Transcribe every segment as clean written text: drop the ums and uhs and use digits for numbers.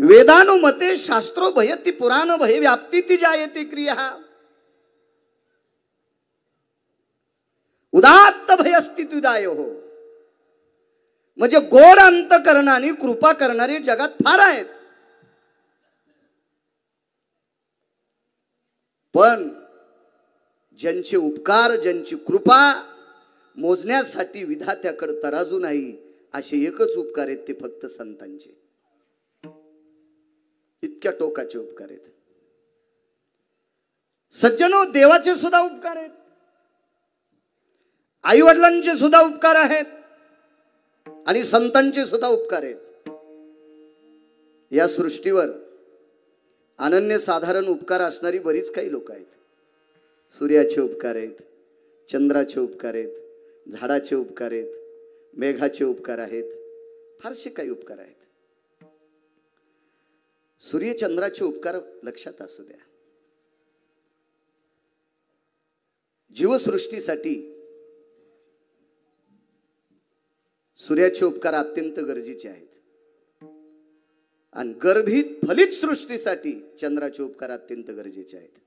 वेदानुमते शास्त्रो भयति पुराण भय व्याप्ती ती जायते क्रिया उदात्त भयस्थितीदाय हो. म्हणजे गोड अंतकरणाने कृपा करणारे जगात फार आहेत, पण ज्यांचे उपकार ज्यांची कृपा मोजण्यासाठी विधात्याकडे तराजू नाही असे एकच उपकार आहेत ते फक्त संतांचे. इतक्या टोकाचे उपकार आहेत. सज्जनो, देवाचे सुद्धा उपकार आहेत, आई वडिलांचे सुद्धा उपकार आहेत आणि संतांचे सुद्धा उपकार आहेत. या सृष्टीवर अनन्य साधारण उपकार असणारी बरीच काही लोक आहेत. सूर्याचे उपकार आहेत, चंद्राचे उपकार आहेत, झाडाचे उपकार आहेत, मेघाचे उपकार आहेत, फारसे काही उपकार आहेत. सूर्यचंद्राचे उपकार लक्षात असू द्या. जीवसृष्टीसाठी सूर्याचे उपकार अत्यंत गरजेचे आहेत आणि गर्भित फलित सृष्टीसाठी चंद्राचे उपकार अत्यंत गरजेचे आहेत.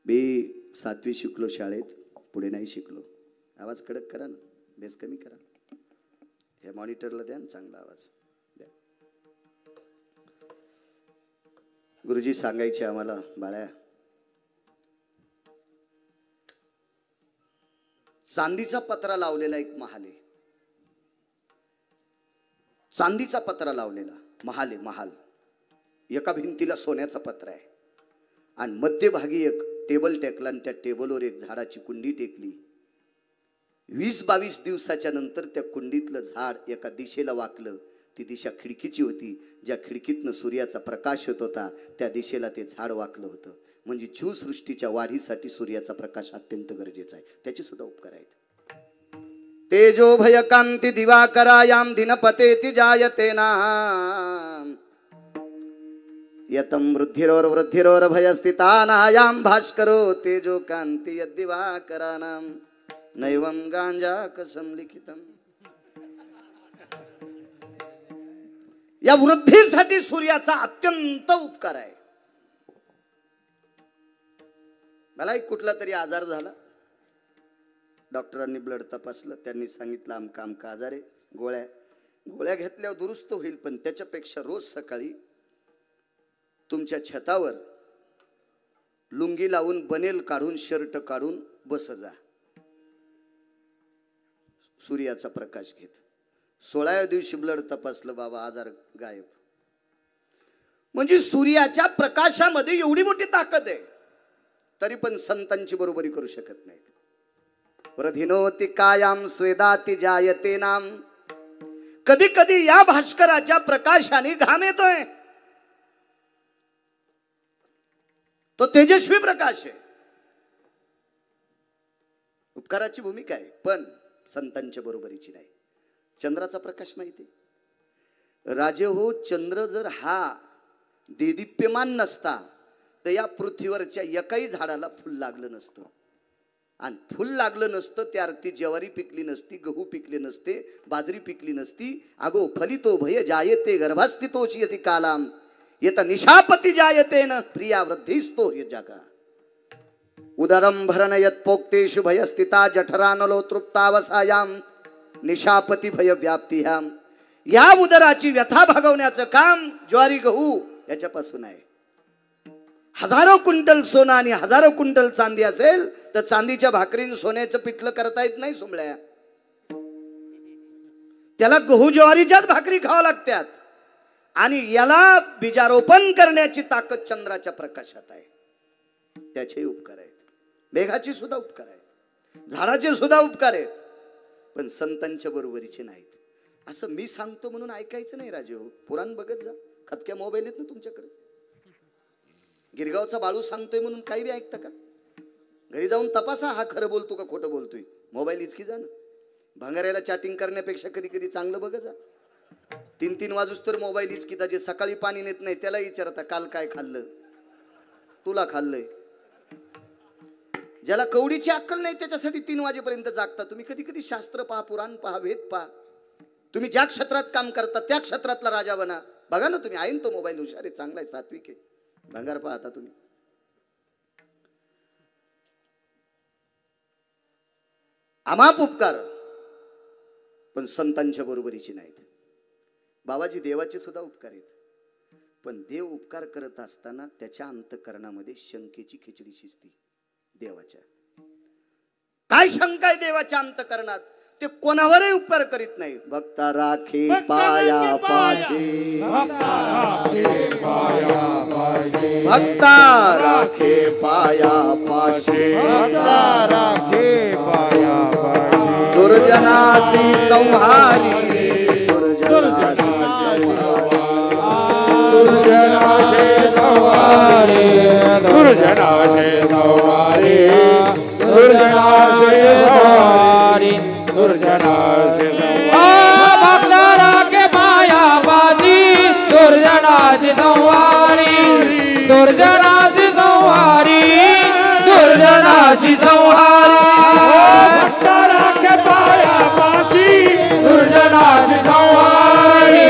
मी 7वी शिकलो शाळेत, पुढे नाही शिकलो. आवाज कडक करा ना, बेस कमी करा. हे मॉनिटरला द्या ना चांगला आवाज द्या. गुरुजी सांगायचे आम्हाला, बाळ्या, चांदीचा पत्रा लावलेला एक महाल आहे. चांदीचा पत्रा लावलेला महाल आहे. महाल एका भिंतीला सोन्याचा पत्रा आहे आणि मध्यभागी एक टेबल टेकला आणि त्या टेबलवर एक झाडाची कुंडी टेकली. 20-22 दिवसाच्या नंतर त्या कुंडीतलं झाड एका दिशेला वाकलं. ती दिशा खिडकीची होती. ज्या खिडकीतनं सूर्याचा प्रकाश येत होता त्या दिशेला ते झाड वाकलं होतं. म्हणजे जीवसृष्टीच्या वाढीसाठी सूर्याचा प्रकाश अत्यंत गरजेचा आहे. त्याचे सुद्धा उपकार आहेत. तेजो भय कांती दिवाकरायाम दिनपतेति जायते नाम यतम वृद्धिरोर वृद्धिरोर भयस्थितानायाम भास्करो तेजो कांती यद्दिवाकरानाम नैवम गांजा कसम लिखितम. या वृद्धीसाठी सूर्याचा अत्यंत उपकार आहे. मला एक कुठला तरी आजार झाला, डॉक्टरांनी ब्लड तपासलं, त्यांनी सांगितलं आमका आमका आजार आहे, गोळ्या घेतल्यावर दुरुस्त होईल, पण त्याच्यापेक्षा रोज सकाळी तुमच्या छतावर लुंगी लावून बनेल काढून शर्ट काढून बस जा, सूर्याचा प्रकाश घेत. 16व्या दिवशी ब्लड तपासलं, बाबा आजार गायब. म्हणजे सूर्याच्या प्रकाशामध्ये एवढी मोठी ताकद आहे, तरी पण संतांची बरोबरी करू शकत नाहीत. प्रधिनोति कायाम स्वेदाति जायते नाम. कधी कधी या भास्कराच्या प्रकाशाने घाम येतोय, तो तेजस्वी प्रकाश आहे. उपकाराची भूमिका आहे, पण संतांच्या बरोबरीची नाही. चंद्राचा प्रकाश माहिती, राजे हो, चंद्र जर हा देदीप्यमान नसता तर या पृथ्वीवरच्या एकाही झाडाला फुल लागलं नसतं. आणि फुल लागलं नसतं त्या अर्थी ज्वारी पिकली नसती, गहू पिकले नसते, बाजरी पिकली नसती. अगो फलितो भय जायते गर्भस्थितोच यति कालाम येत निशापती जायते न प्रिया वृद्धिस्तो ये जगा. उदरम भरण यत पोक्तेषु भयस्थिता जठरानलो तृप्तावसायाम निशापती भय व्याप्तियाम. या उदराची व्यथा भागवण्याचं काम ज्वारी गहू याच्यापासून आहे. हजारो क्विंटल सोना आणि हजारो क्विंटल चांदी असेल तर चांदीच्या भाकरीने सोन्याचं पिठलं करता येत नाही सुमळ्या. त्याला गहू ज्वारीच्याच भाकरी खावा लागतात. आणि याला बीजारोपण करण्याची ताकद चंद्राच्या प्रकाशात आहे. त्याचे उपकार आहेत. मेघाचे सुद्धा उपकार आहेत, झाडाचे सुद्धा उपकार आहेत, पण संतांच्या बरोबरीचे नाहीत. असं मी सांगतो म्हणून ऐकायचं नाही राजे हो. पुराण बघत जा. खपक्या मोबाईल आहेत ना तुमच्याकडे. गिरगावचा बाळू सांगतोय म्हणून काही बी ऐकता का? घरी जाऊन तपासा हा खरं बोलतो का खोटं बोलतोय. मोबाईल इचकी जा ना. भंगाऱ्याला चॅटिंग करण्यापेक्षा कधी कधी चांगलं बघा जा. 3-3 वाजूस तर मोबाईल इचकीता. जे सकाळी पाणी नेत नाही त्याला विचारता काल काय खाल्लं, तुला खाल्लंय. ज्याला कवडीची अक्कल नाही त्याच्यासाठी 3 वाजेपर्यंत जागता तुम्ही. कधी कधी शास्त्र पहा, पुराण पहा, वेद पहा. तुम्ही ज्या क्षेत्रात काम करता त्या क्षेत्रातला राजा बना. बघा ना तुम्ही, आहे ना तो मोबाईल, हुशार आहे, चांगला आहे, सात्विक आहे, भंगार पाहता तुम्ही. अमाप उपकार पण संतांच्या बरोबरीची नाहीत. बाबाजी देवाचे सुद्धा उपकार आहेत, पण देव उपकार करत असताना त्याच्या अंतःकरणामध्ये शंकेची खिचडी शिजती. देवाच्या काय शंका आहे देवाच्या अंतःकरणात? ते कोणावरही उपकार करीत नाही. भक्ता राखे पाया पाशी, भक्ता राखे पाया पाशी, दुर्जनासी संहारी, दुर्जनासी संहारी, दुर्जनासी संहारी, दुर्जनासी संहारी, दुर्जनासी भक्ता राखे पाया पाशी, दुर्जनासी संहारी, दुर्जनासी संहारी, दुर्जनासी संहारी, भक्ता राखे पाया पाशी, दुर्जनासी संहारी,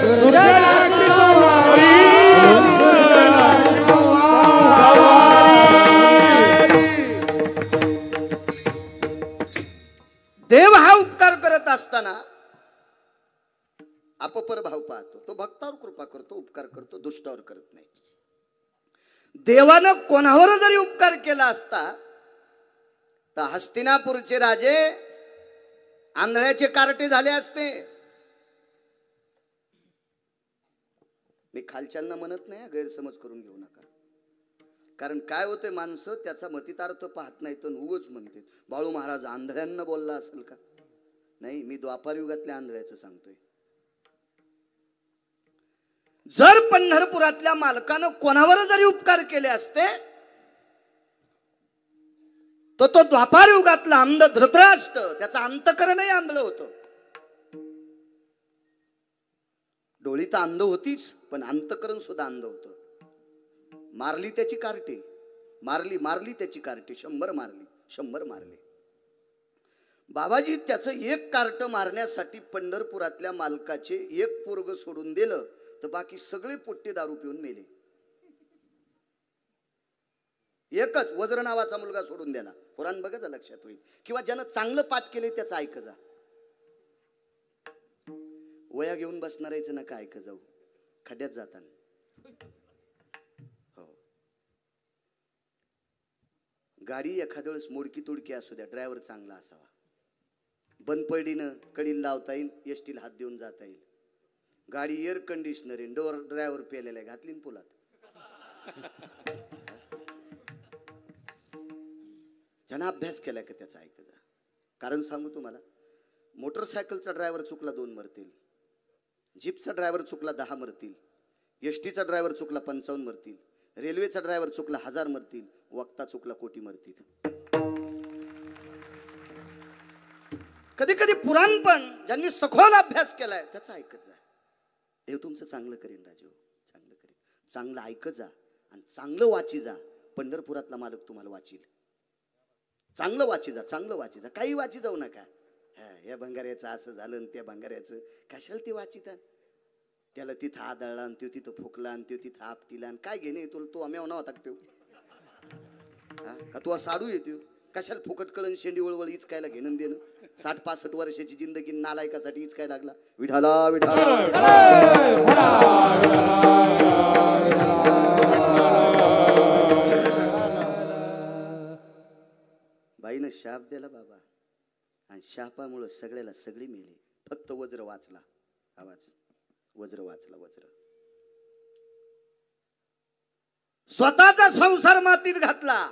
दुर्जनासी संहारी, दुर्जनासी संहारी. देव हा उपकार करत असताना अपपर भाव पाहतो. तो भक्तावर कृपा करतो, उपकार करतो, दुष्टावर करत नाही. देवानं कोणावर जरी उपकार केला असता तर हस्तिनापूरचे राजे आंधळ्याचे कार्टे झाले असते. मी खालच्यांना म्हणत नाही, गैरसमज करून घेऊ नका. कारण काय होते, माणसं त्याचा मतितार्थ पाहत नाही तर उगच म्हणते. बाळू महाराज आंधळ्यांना बोलला असेल का? नाही, मी द्वापार युगातल्या आंधळ्याचं सांगतोय. जर पंढरपुरातल्या मालकानं कोणावर जरी उपकार केले असते तर तो द्वापार युगातला अंध धृतराष्ट्र, त्याचा अंतःकरणही आंधळ होतं. डोळी तर अंध होतीच, पण अंतःकरण सुद्धा अंध होतं. मारली त्याची कार्टे, मारली त्याची कार्टे, 100 मारली, 100 मारले. बाबाजी त्याचं एक कार्ट मारण्यासाठी पंढरपुरातल्या मालकाचे एक पोरग सोडून दिलं तर बाकी सगळे पोट्टे दारू पिऊन मेले. एकच वज्र नावाचा मुलगा सोडून दिला. पुराण बघा, लक्षात होईल. किंवा ज्यानं चांगलं पाठ केले त्याचं ऐक जा. वया घेऊन बसणारायचं नका ऐक जाऊ, खड्ड्यात जाताना. हो, गाडी एखाद्या वेळेस मोडकी तोडकी असू द्या, ड्रायव्हर चांगला असावा. बंद पडीनं कडीला लावता येईल, एसटीला हात देऊन जाता येईल. गाडी एअर कंडिशनर आहे, डोर ड्रायव्हर पेलेला आहे, घातली पुलात. ज्यानं अभ्यास केलाय का त्याचा ऐक जा. कारण सांगू तुम्हाला, मोटरसायकलचा ड्रायव्हर चुकला 2 मरतील, जीपचा ड्रायव्हर चुकला 10 मरतील, एसटीचा ड्रायव्हर चुकला 55 मरतील, रेल्वेचा ड्रायव्हर चुकला 1000 मरतील, वक्ता चुकला कोटी मरतील. कधी कधी पुराण पण ज्यांनी सखोल अभ्यास केलाय त्याचा ऐकत जा. देव तुमचं चांगलं करेन राजू, चांगलं करेन. चांगलं ऐकत जा आणि चांगलं वाची जा. पंढरपुरातला मालक तुम्हाला वाचील. चांगलं वाची जा, चांगलं वाची जा. काही वाची जाऊ नका. या भंगाऱ्याचं असं झालं, त्या भंगाऱ्याचं कशाला ते वाचिता. त्याला तिथं आदळला आणि तो तिथं फुकला आणि तो तिथं आपटीला आणि काय घेणे तुला. तो आम्ही होता का का तू साडू येतो कशाला फुकट कळण शेंडी वळवळ इचकायला घेणं देणं. 60-65 वर्षाची जिंदगी नालायकासाठी इचकाय लागला. विठाला विठाला बाईनं शाप दिला बाबा आणि शापामुळे सगळ्याला सगळी मेली. फक्त वज्र वाचला. आवाज वज्र वाचला. वज्र स्वतःचा संसार मातीत घातला.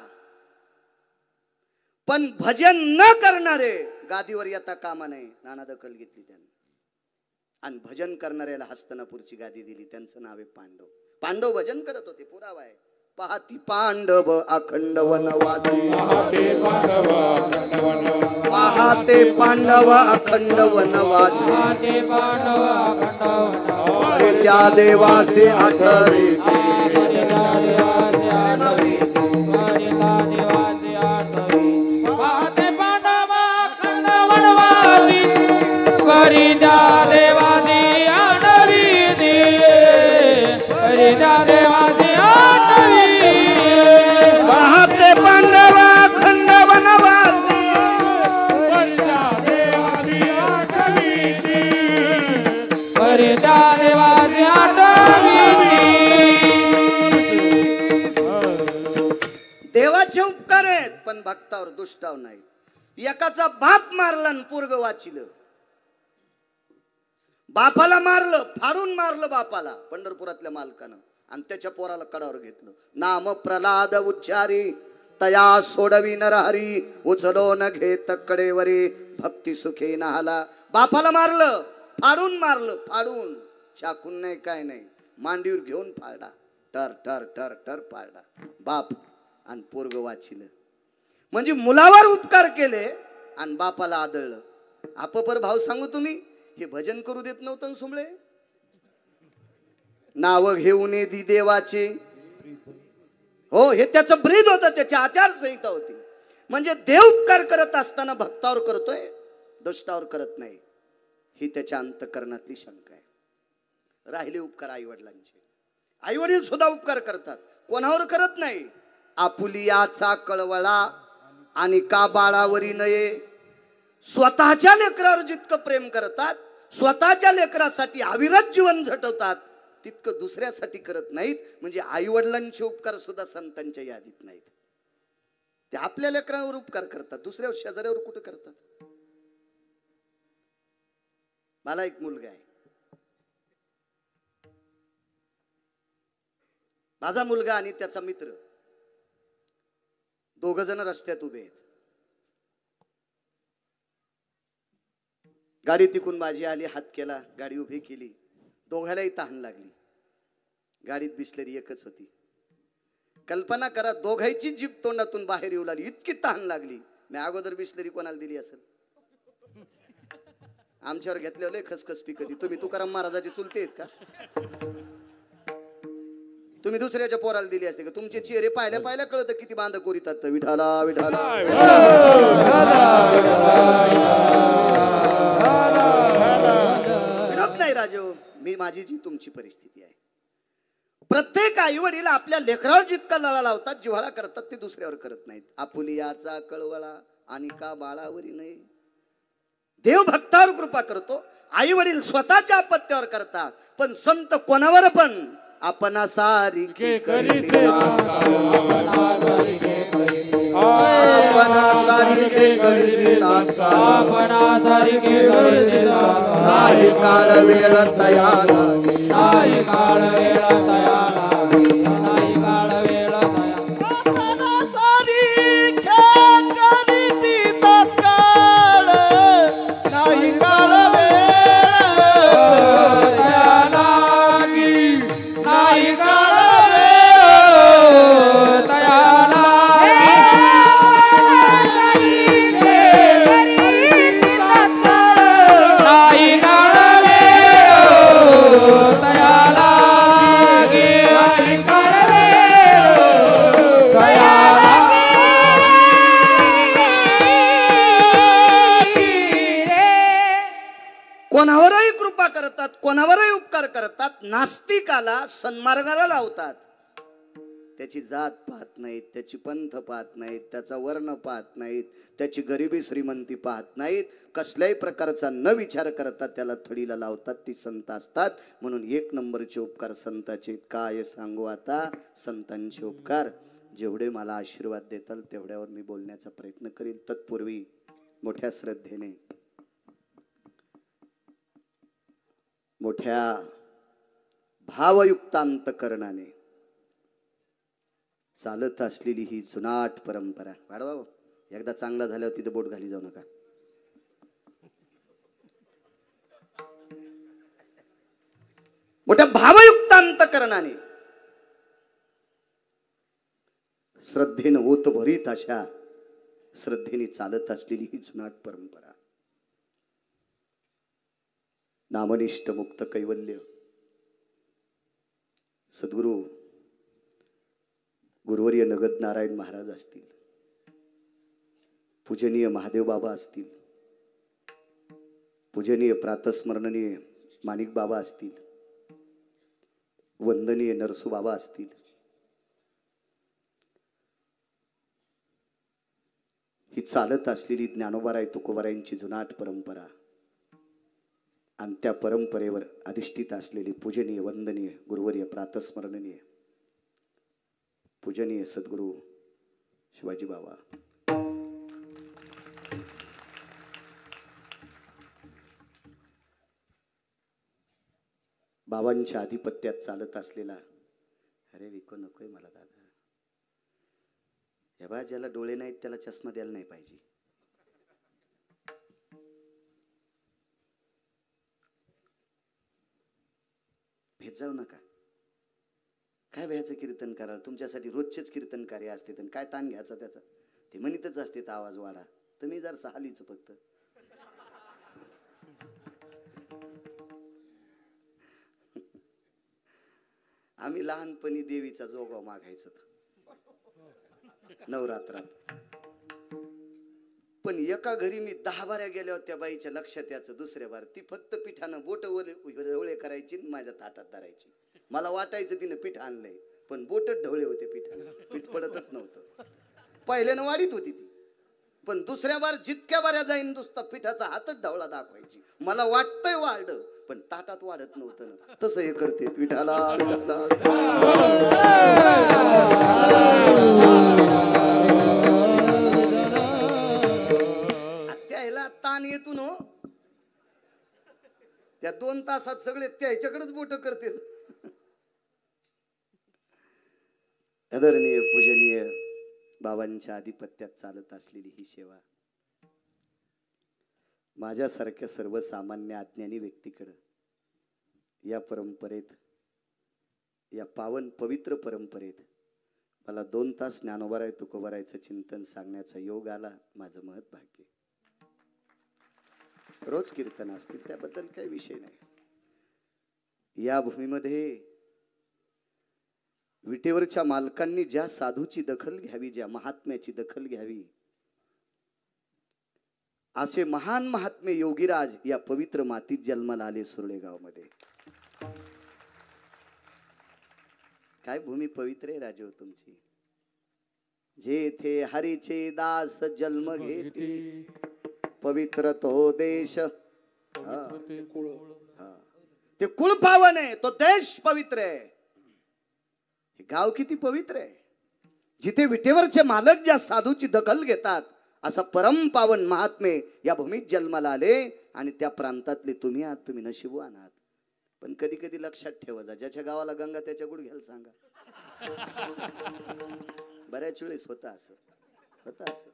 पण भजन न करणारे गादीवर येता कामा नये. नाना दखल घेतली त्यांनी आणि भजन करणाऱ्याला हस्तिनापूरची गादी दिली. त्यांचं नाव आहे पांडव. पांडव भजन करत होते. पुरावा आहे. पाहती पांडव अखंड वनवासी, पाहते पांडव अखंड वनवासी, त्या देवासे आठवते. Hare त्या देवाची आठवणी. देवाचे उपकार आहेत पण भक्तावर दुष्टाव नाही. एकाचा बाप मारला आणि पोरग वाचिलं. बापाला मारलं, फाडून मारलं बापाला पंढरपुरातल्या मालकानं आणि त्याच्या पोराला कडावर घेतलं. नाम प्रल्हाद उच्चारी तया सोडवी नरहरी उचलो न घेत कडेवरी भक्ती सुखे नहाला. बापाला मारलं, फाडून मारलं, फाडून चाकून नाही काय नाही, मांडीवर घेऊन फाडला. टर टर टर टर फाडला बाप आणि पोरग वाचिलं. म्हणजे मुलावर उपकार केले आणि बापाला आदळलं. आपपर भाव सांगू तुम्ही, हे भजन करू देत नव्हतं सुमळे. नाव घेऊन दी देवाचे, हो हे त्याचं ब्रीद होतं, त्याची आचारसंहिता होती. म्हणजे देव उपकार करत असताना भक्तावर करतोय, दुष्टावर करत नाही, ही त्याच्या अंतःकरणातली शंका आहे. राहिले उपकार आई वडिलांचे. आई वडील सुद्धा उपकार करतात, कोणावर करत नाही. आपुलियाचा कळवळा आणि का बाळावरी नये. स्वतःच्या लेकरावर जितकं प्रेम करतात, स्वतःच्या लेकरासाठी अविरत जीवन झटवतात, तितकं दुसऱ्यासाठी करत नाहीत. म्हणजे आई वडिलांचे उपकार सुद्धा संतांच्या यादीत नाहीत. ते आपल्या लेकरांवर उपकार करतात, दुसऱ्यावर शेजाऱ्यावर कुठं करतात. मला एक मुलगा आहे, माझा मुलगा आणि त्याचा मित्र दोघ जण रस्त्यात उभे आहेत. गाडी तिकून माझी आली, हात केला, गाडी उभी केली. दोघालाही तहान लागली. गाडीत बिसलेरी एकच होती. कल्पना करा, दोघांची जीभ तोंडातून बाहेर येऊ लागली, इतकी तहान लागली. मी अगोदर बिसलेरी कोणाला दिली असेल? आमच्यावर घेतले लय खसखस पी. कधी तुम्ही तुकाराम महाराजाचे चुलते आहेत का? तुम्ही दुसऱ्याच्या पोराला दिली असते का? तुमचे चेहरे पाहिल्या पाहिल्या कळतं किती बांध कोरितात. विठाला विठाला विनोद नाही राजो, मी माझी जी तुमची परिस्थिती आहे. प्रत्येक आई वडील आपल्या लेकरावर जितका लळा लावतात, जिव्हाळा करतात, ते दुसऱ्यावर करत नाहीत. आपुलियाचा कळवळा आणि का बाळावरी नाही. देव भक्तावर कृपा करतो, आई वडील स्वतःच्या अपत्यावर करतात, पण संत कोणावर पण आपणा सारिखे करीते. नाही काळ वेळ तयार, नाही काळ वेळ तयार, नाही काळ वेळ कोणावरही कृपा करतात, कोणावरही उपकार करतात. नास्तिकाला सन्मार्गाला लावतात. त्याची जात पाहत नाहीत, त्याची पंथ पाहत नाहीत, त्याचा वर्ण पाहत नाहीत, त्याची गरिबी श्रीमंती पाहत नाहीत. कसल्याही प्रकारचा न विचार करतात त्याला थडीला लावतात. ती संत असतात. म्हणून एक नंबरचे उपकार संताचे. काय सांगू आता, संतांचे उपकार जेवढे मला आशीर्वाद देताल तेवढ्यावर मी बोलण्याचा प्रयत्न करील. तत्पूर्वी मोठ्या श्रद्धेने, मोठ्या भावयुक्त अंतकरणाने चालत असलेली ही जुनाट परंपरा. वाढवा, एकदा चांगला झाल्यावर तिथे बोट घाली जाऊ नका. मोठ्या भावयुक्त अंतकरणाने, श्रद्धेनं ओत भरीत अशा श्रद्धेने चालत असलेली ही जुनाट परंपरा. नामनिष्ठ मुक्त कैवल्य सद्गुरु गुरुवर्य नगद नारायण महाराज असतील, पूजनीय महादेव बाबा असतील, पूजनीय प्रातस्मरणीय माणिक बाबा असतील, वंदनीय नरसू बाबा असतील, ही चालत असलेली ज्ञानोबाराय तुकोबारायांची जुनाट परंपरा आणि त्या परंपरेवर अधिष्ठित असलेली पूजनीय वंदनीय गुरुवर्य प्रातस्मरणीय पूजनीय सद्गुरू शिवाजी बाबा, बाबांच्या आधिपत्यात चालत असलेला, अरे विको नकोय मला दादा, हे बा ज्याला डोळे नाहीत त्याला चष्मा द्यायला नाही पाहिजे. भेट जाऊ नका. काय व्हायचं कीर्तन कराल, तुमच्यासाठी रोजचेच कीर्तनकार्य असते, तर काय ताण घ्यायचा त्याचा, ते म्हणतच असते आवाज वाढा, तुम्ही जर सहालीच फक्त. आम्ही लहानपणी देवीचा जोगाव मागायचो नवरात्रात, पण एका घरी मी 10 बाऱ्या गेल्या त्या बाईच्या लक्षात याचं, दुसऱ्या बार ती फक्त पिठानं बोट ढवळे करायची, माझ्या ताटात धरायची. मला वाटायचं तिनं पीठ आणलंय, पण बोटच ढवळे होते पिठानं, पीठ पडतच नव्हतं. पहिल्यानं वाढीत होती ती, पण दुसऱ्या बार जितक्या बाऱ्या जाईन नुसता पिठाचा हातच ढवळा दाखवायची. मला वाटतंय वाढलं, पण ताटात वाढत नव्हतं ना. तसं हे करते विठाला विठाला. त्याला ताण येतून हो, त्या 2 तासात सगळे त्याच्याकडेच बोट करते. आदरणीय पूजनीय बाबांच्या आधिपत्यात चालत असलेली ही सेवा माझ्यासारख्या सर्वसामान्य अज्ञानी व्यक्तीकडे या परंपरेत, या पावन पवित्र परंपरेत मला 2 तास ज्ञानोबाराय तुकोबारायचं चिंतन सांगण्याचा योग आला. माझं महत् भाग्य. रोज कीर्तन असतील त्याबद्दल काही विषय नाही. या भूमीमध्ये विटेवरच्या मालकांनी ज्या साधूची दखल घ्यावी, ज्या महात्म्याची दखल घ्यावी, असे महान महात्मे योगीराज या पवित्र मातीत जन्माला आले सुर्डेगाव मध्ये. काय भूमी पवित्र आहे राजो तुमची. जेथे हरीचे दास जन्म घेती, पवित्र तो देश. ते कुळ पावन आहे, तो देश पवित्र आहे. हे गाव किती पवित्र आहे. जिथे विटेवरचे मालक ज्या साधूची दखल घेतात, असा परम पावन महात्मे या भूमीत जन्माला आले. आणि त्या प्रांतातले तुम्ही आहात, तुम्ही नशीबवान आहात. पण कधी कधी लक्षात ठेवा, ज्याच्या गावाला गंगा त्याच्या गुडघ्याला सांगा. बऱ्याच वेळेस होतं असं, होतं असं.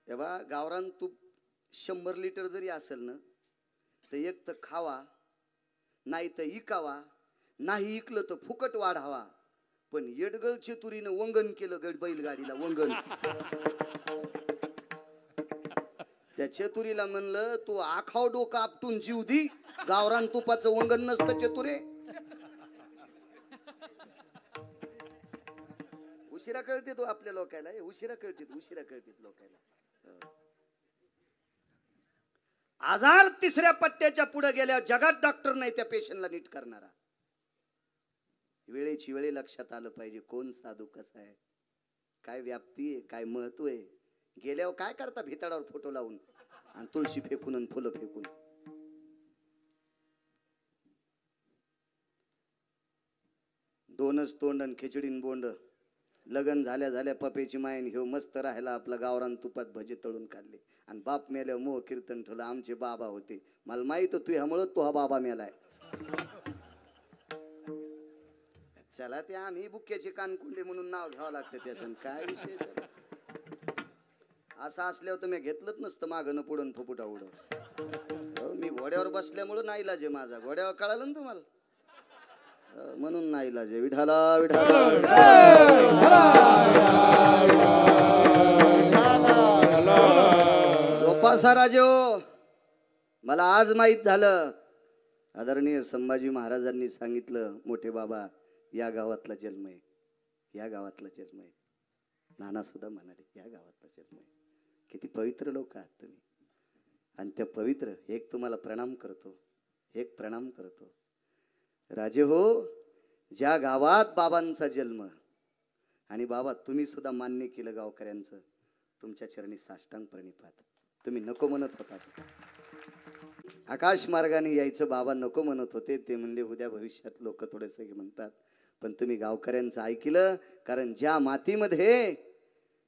तेव्हा गावरान तूप 100 लिटर जरी असेल ना, तर एक तर खावा, नाही तर इकावा, नाही इकलं तर फुकट वाढावा. पण येडगळ चेतुरीनं वंगण केलं बैलगाडीला वंगण. त्या चेतुरीला म्हणलं तू आखाव डोकं आपटून जीव दी, गावरान तुपाचं वंगण नसतं चेतुरे. उशिरा कळते तो आपल्या लोकायला, उशिरा कळते लोकायला. आजार 3ऱ्या पत्त्याच्या पुढे गेल्या जगात डॉक्टर नाही त्या पेशंटला नीट करणारा. वेळेची वेळे लक्षात आलं पाहिजे, कोण साधू कसा आहे, काय व्याप्ती आहे, काय महत्व आहे. गेल्यावर काय करता, भिताडावर फोटो लावून आणि तुळशी फेकून आणि फुलं फेकून. दोनच तोंड आणि खिचडीन बोंड. लग्न झाल्या झाल्या पपेची मायन ह्यो मस्त राहायला आपला गावरान तुपात भजे तळून खाल्ले. आणि बाप मेल्या मोह कीर्तन ठेवलं. आमचे बाबा होते, मला माहित तू ह्यामुळं तो हा बाबा मेलाय. चला ते आम्ही बुक्याचे कानकुंडे म्हणून नाव घ्यावं लागतं त्याचं. काय विषय असं असल्यावर तर मी घेतलंच नसतं मागं पुढून फुफुटा उड. मी घोड्यावर बसल्यामुळं नाही इलाज आहे माझा. घोड्यावर कळालं ना तुम्हाला, म्हणून नाही इलाज आहे. विठाला विठाला झोपासा राजो. मला आज माहित झालं, आदरणीय संभाजी महाराजांनी सांगितलं, मोठे बाबा या गावातला जन्म आहे, या गावातला जन्म आहे. नाना सुद्धा म्हणाले या गावातला जन्म आहे. किती पवित्र लोक आहात तुम्ही. आणि त्या पवित्र एक तुम्हाला प्रणाम करतो, एक प्रणाम करतो. राजे हो, ज्या गावात बाबांचा जन्म, आणि बाबा तुम्ही सुद्धा मान्य केलं गावकऱ्यांचं, तुमच्या चरणी साष्टांग प्रणिपात. तुम्ही नको म्हणत होता, आकाश मार्गाने यायचं बाबा नको म्हणत होते, ते म्हणले उद्या भविष्यात लोक थोडेसे म्हणतात, पण तुम्ही गावकऱ्यांचं ऐकलं. कारण ज्या मातीमध्ये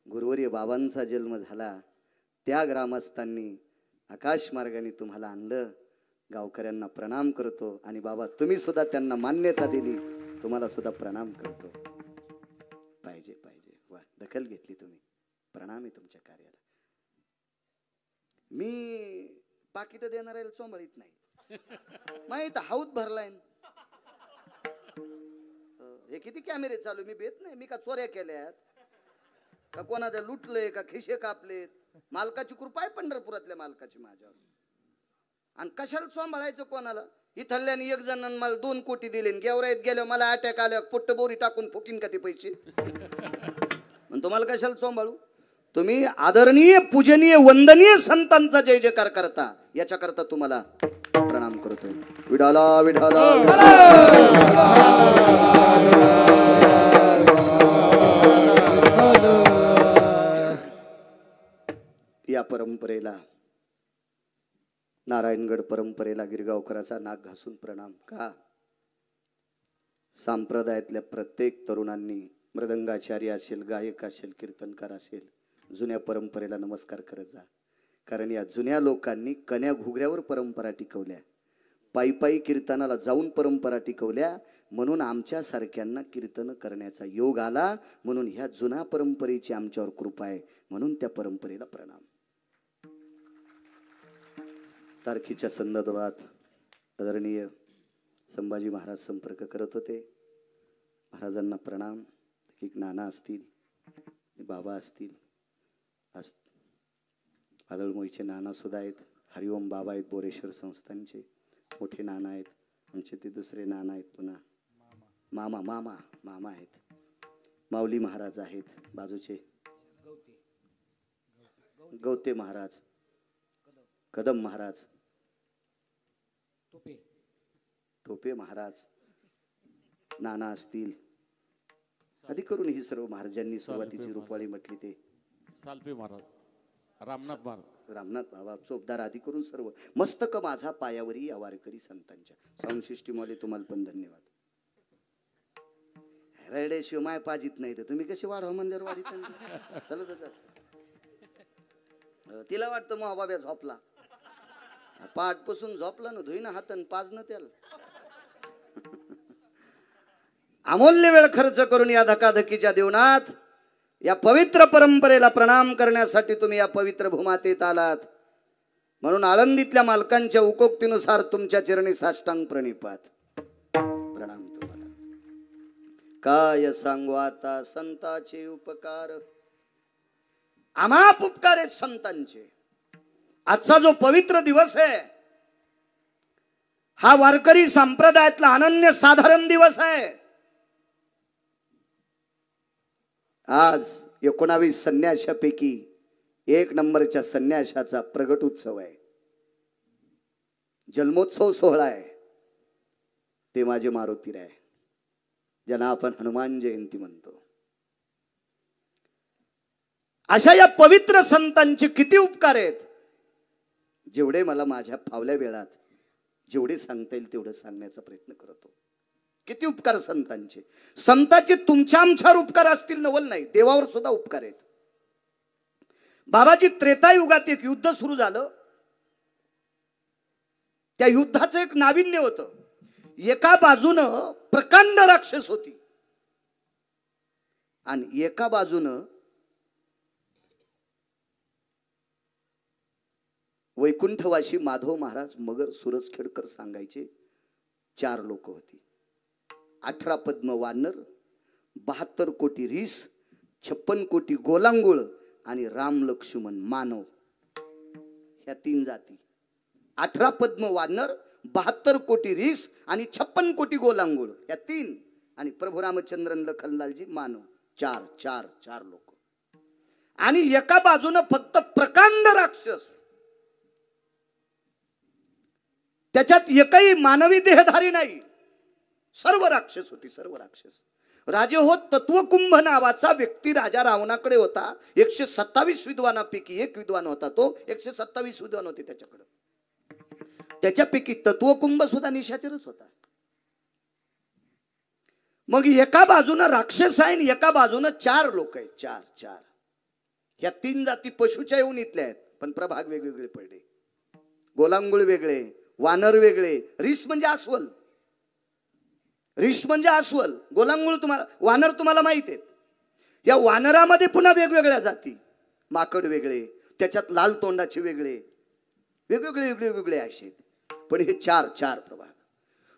गुरुवर्य बाबांचा जन्म झाला त्या ग्रामस्थांनी आकाश मार्गाने तुम्हाला आणलं. गावकऱ्यांना प्रणाम करतो. आणि बाबा तुम्ही सुद्धा त्यांना मान्यता दिली, तुम्हाला सुद्धा प्रणाम करतो. पाहिजे पाहिजे, वा दखल घेतली तुम्ही, प्रणाम आहे तुमच्या कार्याला. मी पाकिट देणाऱ्याला चोंबळीत नाही, माहित हाऊत भरलाय. हे किती कॅमेरे चालू, मी भेट नाही. मी का चोऱ्या केल्यात का कोणाला लुटलंय का खिशे कापलेत? मालकाची कृपा आहे, पंढरपुरातल्या मालकाची माझ्यावर. आणि कशाला चोंबळायचं कोणाला? इथल्याने एक जण मला 2 कोटी दिले, गेवराईत गेल्यावर मला अटॅक आल्या, पुट्ट बोरी टाकून फुकीन का ते पैसे? पण तुम्हाला कशाला चोंबाळू? तुम्ही आदरणीय पूजनीय वंदनीय संतांचा जय जयकार करता, याच्याकरता तुम्हाला प्रणाम करतोय. विडाला विडाला या परंपरेला, नारायणगड परंपरेला गिरगावकराचा नाक घासून प्रणाम. का? संप्रदायातल्या प्रत्येक तरुणांनी, मृदंगाचार्य असेल, गायक असेल, कीर्तनकार असेल, जुन्या परंपरेला नमस्कार करत जा. कारण या जुन्या लोकांनी कन्या घुगऱ्यावर परंपरा टिकवल्या, पायी पायी कीर्तनाला जाऊन परंपरा टिकवल्या. म्हणून आमच्या सारख्यांना कीर्तन करण्याचा योग आला. म्हणून ह्या जुन्या परंपरेची आमच्यावर कृपा आहे, म्हणून त्या परंपरेला प्रणाम. तारखेच्या संदर्भात आदरणीय संभाजी महाराज संपर्क करत होते. महाराजांना प्रणाम. एक नाना असतील, बाबा असतील, वादळमोईचे नाना सुद्धा आहेत, हरिओम बाबा आहेत, बोरेश्वर संस्थानचे मोठे नाना आहेत, आमचे ते दुसरे नाना आहेत, पुन्हा मामा मामा मामा आहेत, माऊली महाराज आहेत, बाजूचे गवते महाराज, कदम महाराज, टोपे महाराज, नाना असतील. आधी करून ही सर्व महाराजांनी सुरुवातीची रूपवाळी म्हटली ते सालपे महाराज, रामनाथ महाराज, रामनाथ बाबा चोपदार आधी करून सर्व. मस्तक माझा पायावरी या वारकरी संतांच्या. साऊंड सिस्टीमवाले तुम्हाला पण धन्यवाद. रडेशिव माय पाजित नाही तर तुम्ही कशी वाढवा म्हणल्यावर वाढीत चालतच असत. तिला वाटतं मग बाब्या झोपला, पाठपासून झोपला ना, धुईना हातन पाज न त्याला. अमूल्य वेळ खर्च करून या धकाधकीच्या देवनात या पवित्र परंपरेला प्रणाम करण्यासाठी तुम्ही या पवित्र भूमातेत आलात. म्हणून आळंदीतल्या मालकांच्या उकोक्तीनुसार तुमच्या चरणी साष्टांग प्रणिपात. प्रणाम तुम्हाला. काय सांगू आता संतांचे उपकार, अमाप उपकार आहेत संतांचे. आजचा जो पवित्र दिवस आहे हा वारकरी संप्रदायातला अनन्य साधारण दिवस आहे. आज 19 संन्याशापैकी 1 नंबरच्या संन्याशाचा प्रगट उत्सव आहे, जन्मोत्सव सोहळा आहे. ते माझे मारुतीराय आहे, ज्यांना आपण हनुमान जयंती म्हणतो. अशा या पवित्र संतांचे किती उपकार आहेत. जेवढे मला माझ्या फावल्या वेळात जेवढे सांगता येईल तेवढं सांगण्याचा प्रयत्न करतो. किती उपकार संतांचे. संतांचे तुमच्या आमच्यावर उपकार असतील नवल नाही, देवावर सुद्धा उपकार आहेत. बाबाजी त्रेतायुगात एक युद्ध सुरू झालं. त्या युद्धाचं एक नाविन्य होतं. एका बाजूनं प्रकांड राक्षस होती आणि एका बाजूनं वैकुंठवासी माधव महाराज मगर सुरजखेडकर सांगायचे 4 लोक होती. 18 पद्म वानर, 72 कोटी रीस, 56 कोटी गोलांगुळ आणि राम लक्ष्मण मानव, ह्या 3 जाती. 18 पद्म वानर, 72 कोटी रीस आणि 56 कोटी गोलांगुळ, ह्या 3. आणि प्रभू रामचंद्रन लखनलालजी मानव, 4 लोक. आणि एका बाजूनं फक्त प्रकांड राक्षस, त्याच्यात एकही मानवी देहधारी नाही, सर्व राक्षस होती, सर्व राक्षस. राजे हो तत्वकुंभ नावाचा व्यक्ती राजा रावणाकडे होता. 127 विद्वानापैकी एक विद्वान होता. तो 127 विद्वान होते त्याच्याकडे. त्याच्यापैकी तत्वकुंभ सुद्धा निशाचरच होता. मग एका बाजूनं राक्षस आहे आणि एका बाजूनं 4 लोक आहेत. 4 ह्या 3 जाती पशुच्या येऊन इथल्या आहेत, पण प्रभाग वेगवेगळे पडले. गोलांगुळ वेगळे, वानर वेगळे. रिस म्हणजे अस्वल, रिस म्हणजे अस्वल. गोलांगुळ तुम्हाला, वानर तुम्हाला माहित आहेत. या वानरामध्ये पुन्हा वेगवेगळ्या जाती. माकड वेगळे, त्याच्यात लाल तोंडाचे वेगळे, वेगवेगळे असे. पण हे 4 प्रभाग.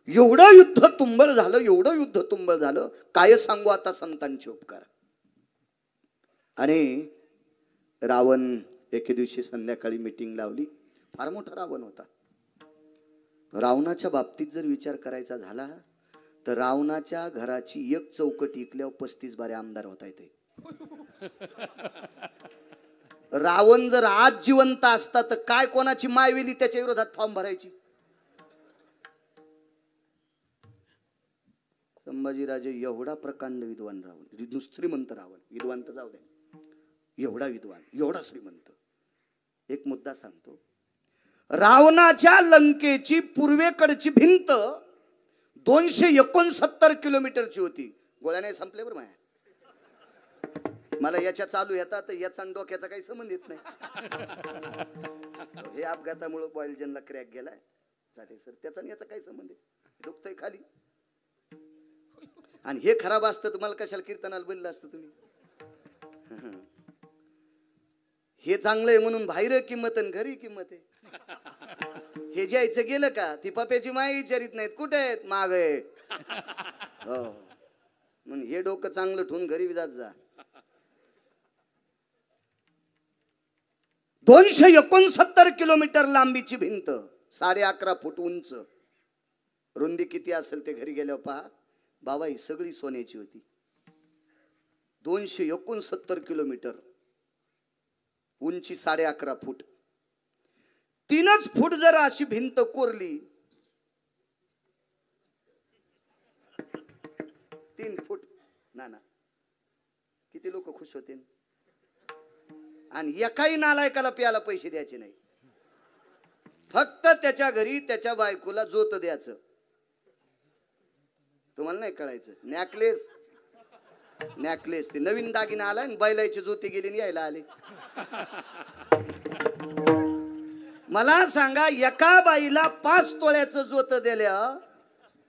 एवढं युद्ध तुंबळ झालं, एवढं युद्ध तुंबळ झालं, काय सांगू आता संतांचे उपकार. आणि रावण एके दिवशी संध्याकाळी मीटिंग लावली. फार मोठा रावण होता. रावणाच्या बाबतीत जर विचार करायचा झाला तर रावणाच्या घराची एक चौकट इकल्यावर 35 बारे आमदार होता येते. रावण जर आज जिवंत असता तर काय कोणाची मायवेली त्याच्या विरोधात फॉर्म भरायची. संभाजीराजे एवढा प्रकांड विद्वान रावण, श्रीमंत रावण, विद्वान तर जाऊ दे, एवढा विद्वान, एवढा श्रीमंत. एक मुद्दा सांगतो. रावणाच्या लंकेची पूर्वेकडची भिंत 269 किलोमीटरची होती. गोळ्याने संपले बरं माया. मला याच्या चालू येतात तर याचा डोक्याचा काही संबंध येत नाही. हे अपघातामुळे बॉयलजनला क्रॅक गेलाय चाटे सर, त्याचा याचा काही संबंध आहे. दुखतंय खाली. आणि हे खराब असतं तुम्हाला कशाला कीर्तनाला बोललं असतं तुम्ही. हे चांगलं आहे म्हणून बाहेर किंमत आणि घरी किंमत आहे. हे जायचं गेलं का ती पप्याची माय विचारित नाहीत, कुठे आहेत, माग आहे. हो, म्हणून हे डोकं चांगलं ठेवून घरी जात जा. 269 किलोमीटर लांबीची भिंत, 11.5 फूट उंच. रुंदी किती असेल ते घरी गेल्यावर पहा. बाबा ही सगळी सोन्याची होती. 269 किलोमीटर उंची, 11.5 फूट. 3च फूट जर अशी भिंत कोरली, 3 फूट ना, किती लोक खुश होते. आणि एकाही नालायकाला प्याला पैसे द्यायचे नाही. फक्त त्याच्या घरी त्याच्या बायकोला जोत द्यायचं. तुम्हाला नाही कळायचं. नॅकलेस ते नवीन दागिना आला आणि बैलाची जोती गेली आणि यायला आले. मला सांगा, एका बाईला 5 तोळ्याचं जोत दिल्या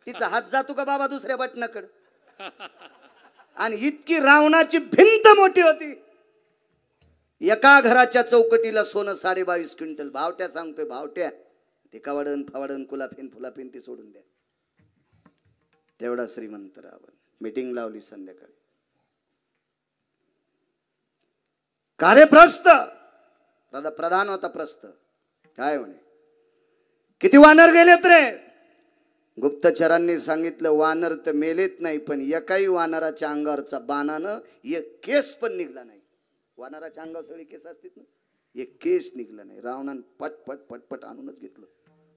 तिचा हात जातो का बाबा दुसऱ्या बटनाकडे. आणि इतकी रावणाची भिंत मोठी होती. एका घराच्या चौकटीला सोनं 22.5 क्विंटल. भावट्या सांगतोय, भावट्या. ते कवाडन फवाडन कुलाफेन फुलाफेन ते सोडून द्या. तेवढा श्रीमंत रावण. मीटिंग लावली संध्याकाळी. कार्यप्रस्थ प्रधान होता. प्रस्थ काय म्हणे, किती वानर गेलेत रे. गुप्तचरांनी सांगितलं, वानर तर मेलेत नाही, पण एकाही वानराच्या अंगावरचा बाणानं एक केस पण निघला नाही. वानराच्या अंगावर सगळे केस असतात ना, एक केस निघला नाही. रावणानं पटपट आणूनच घेतलं.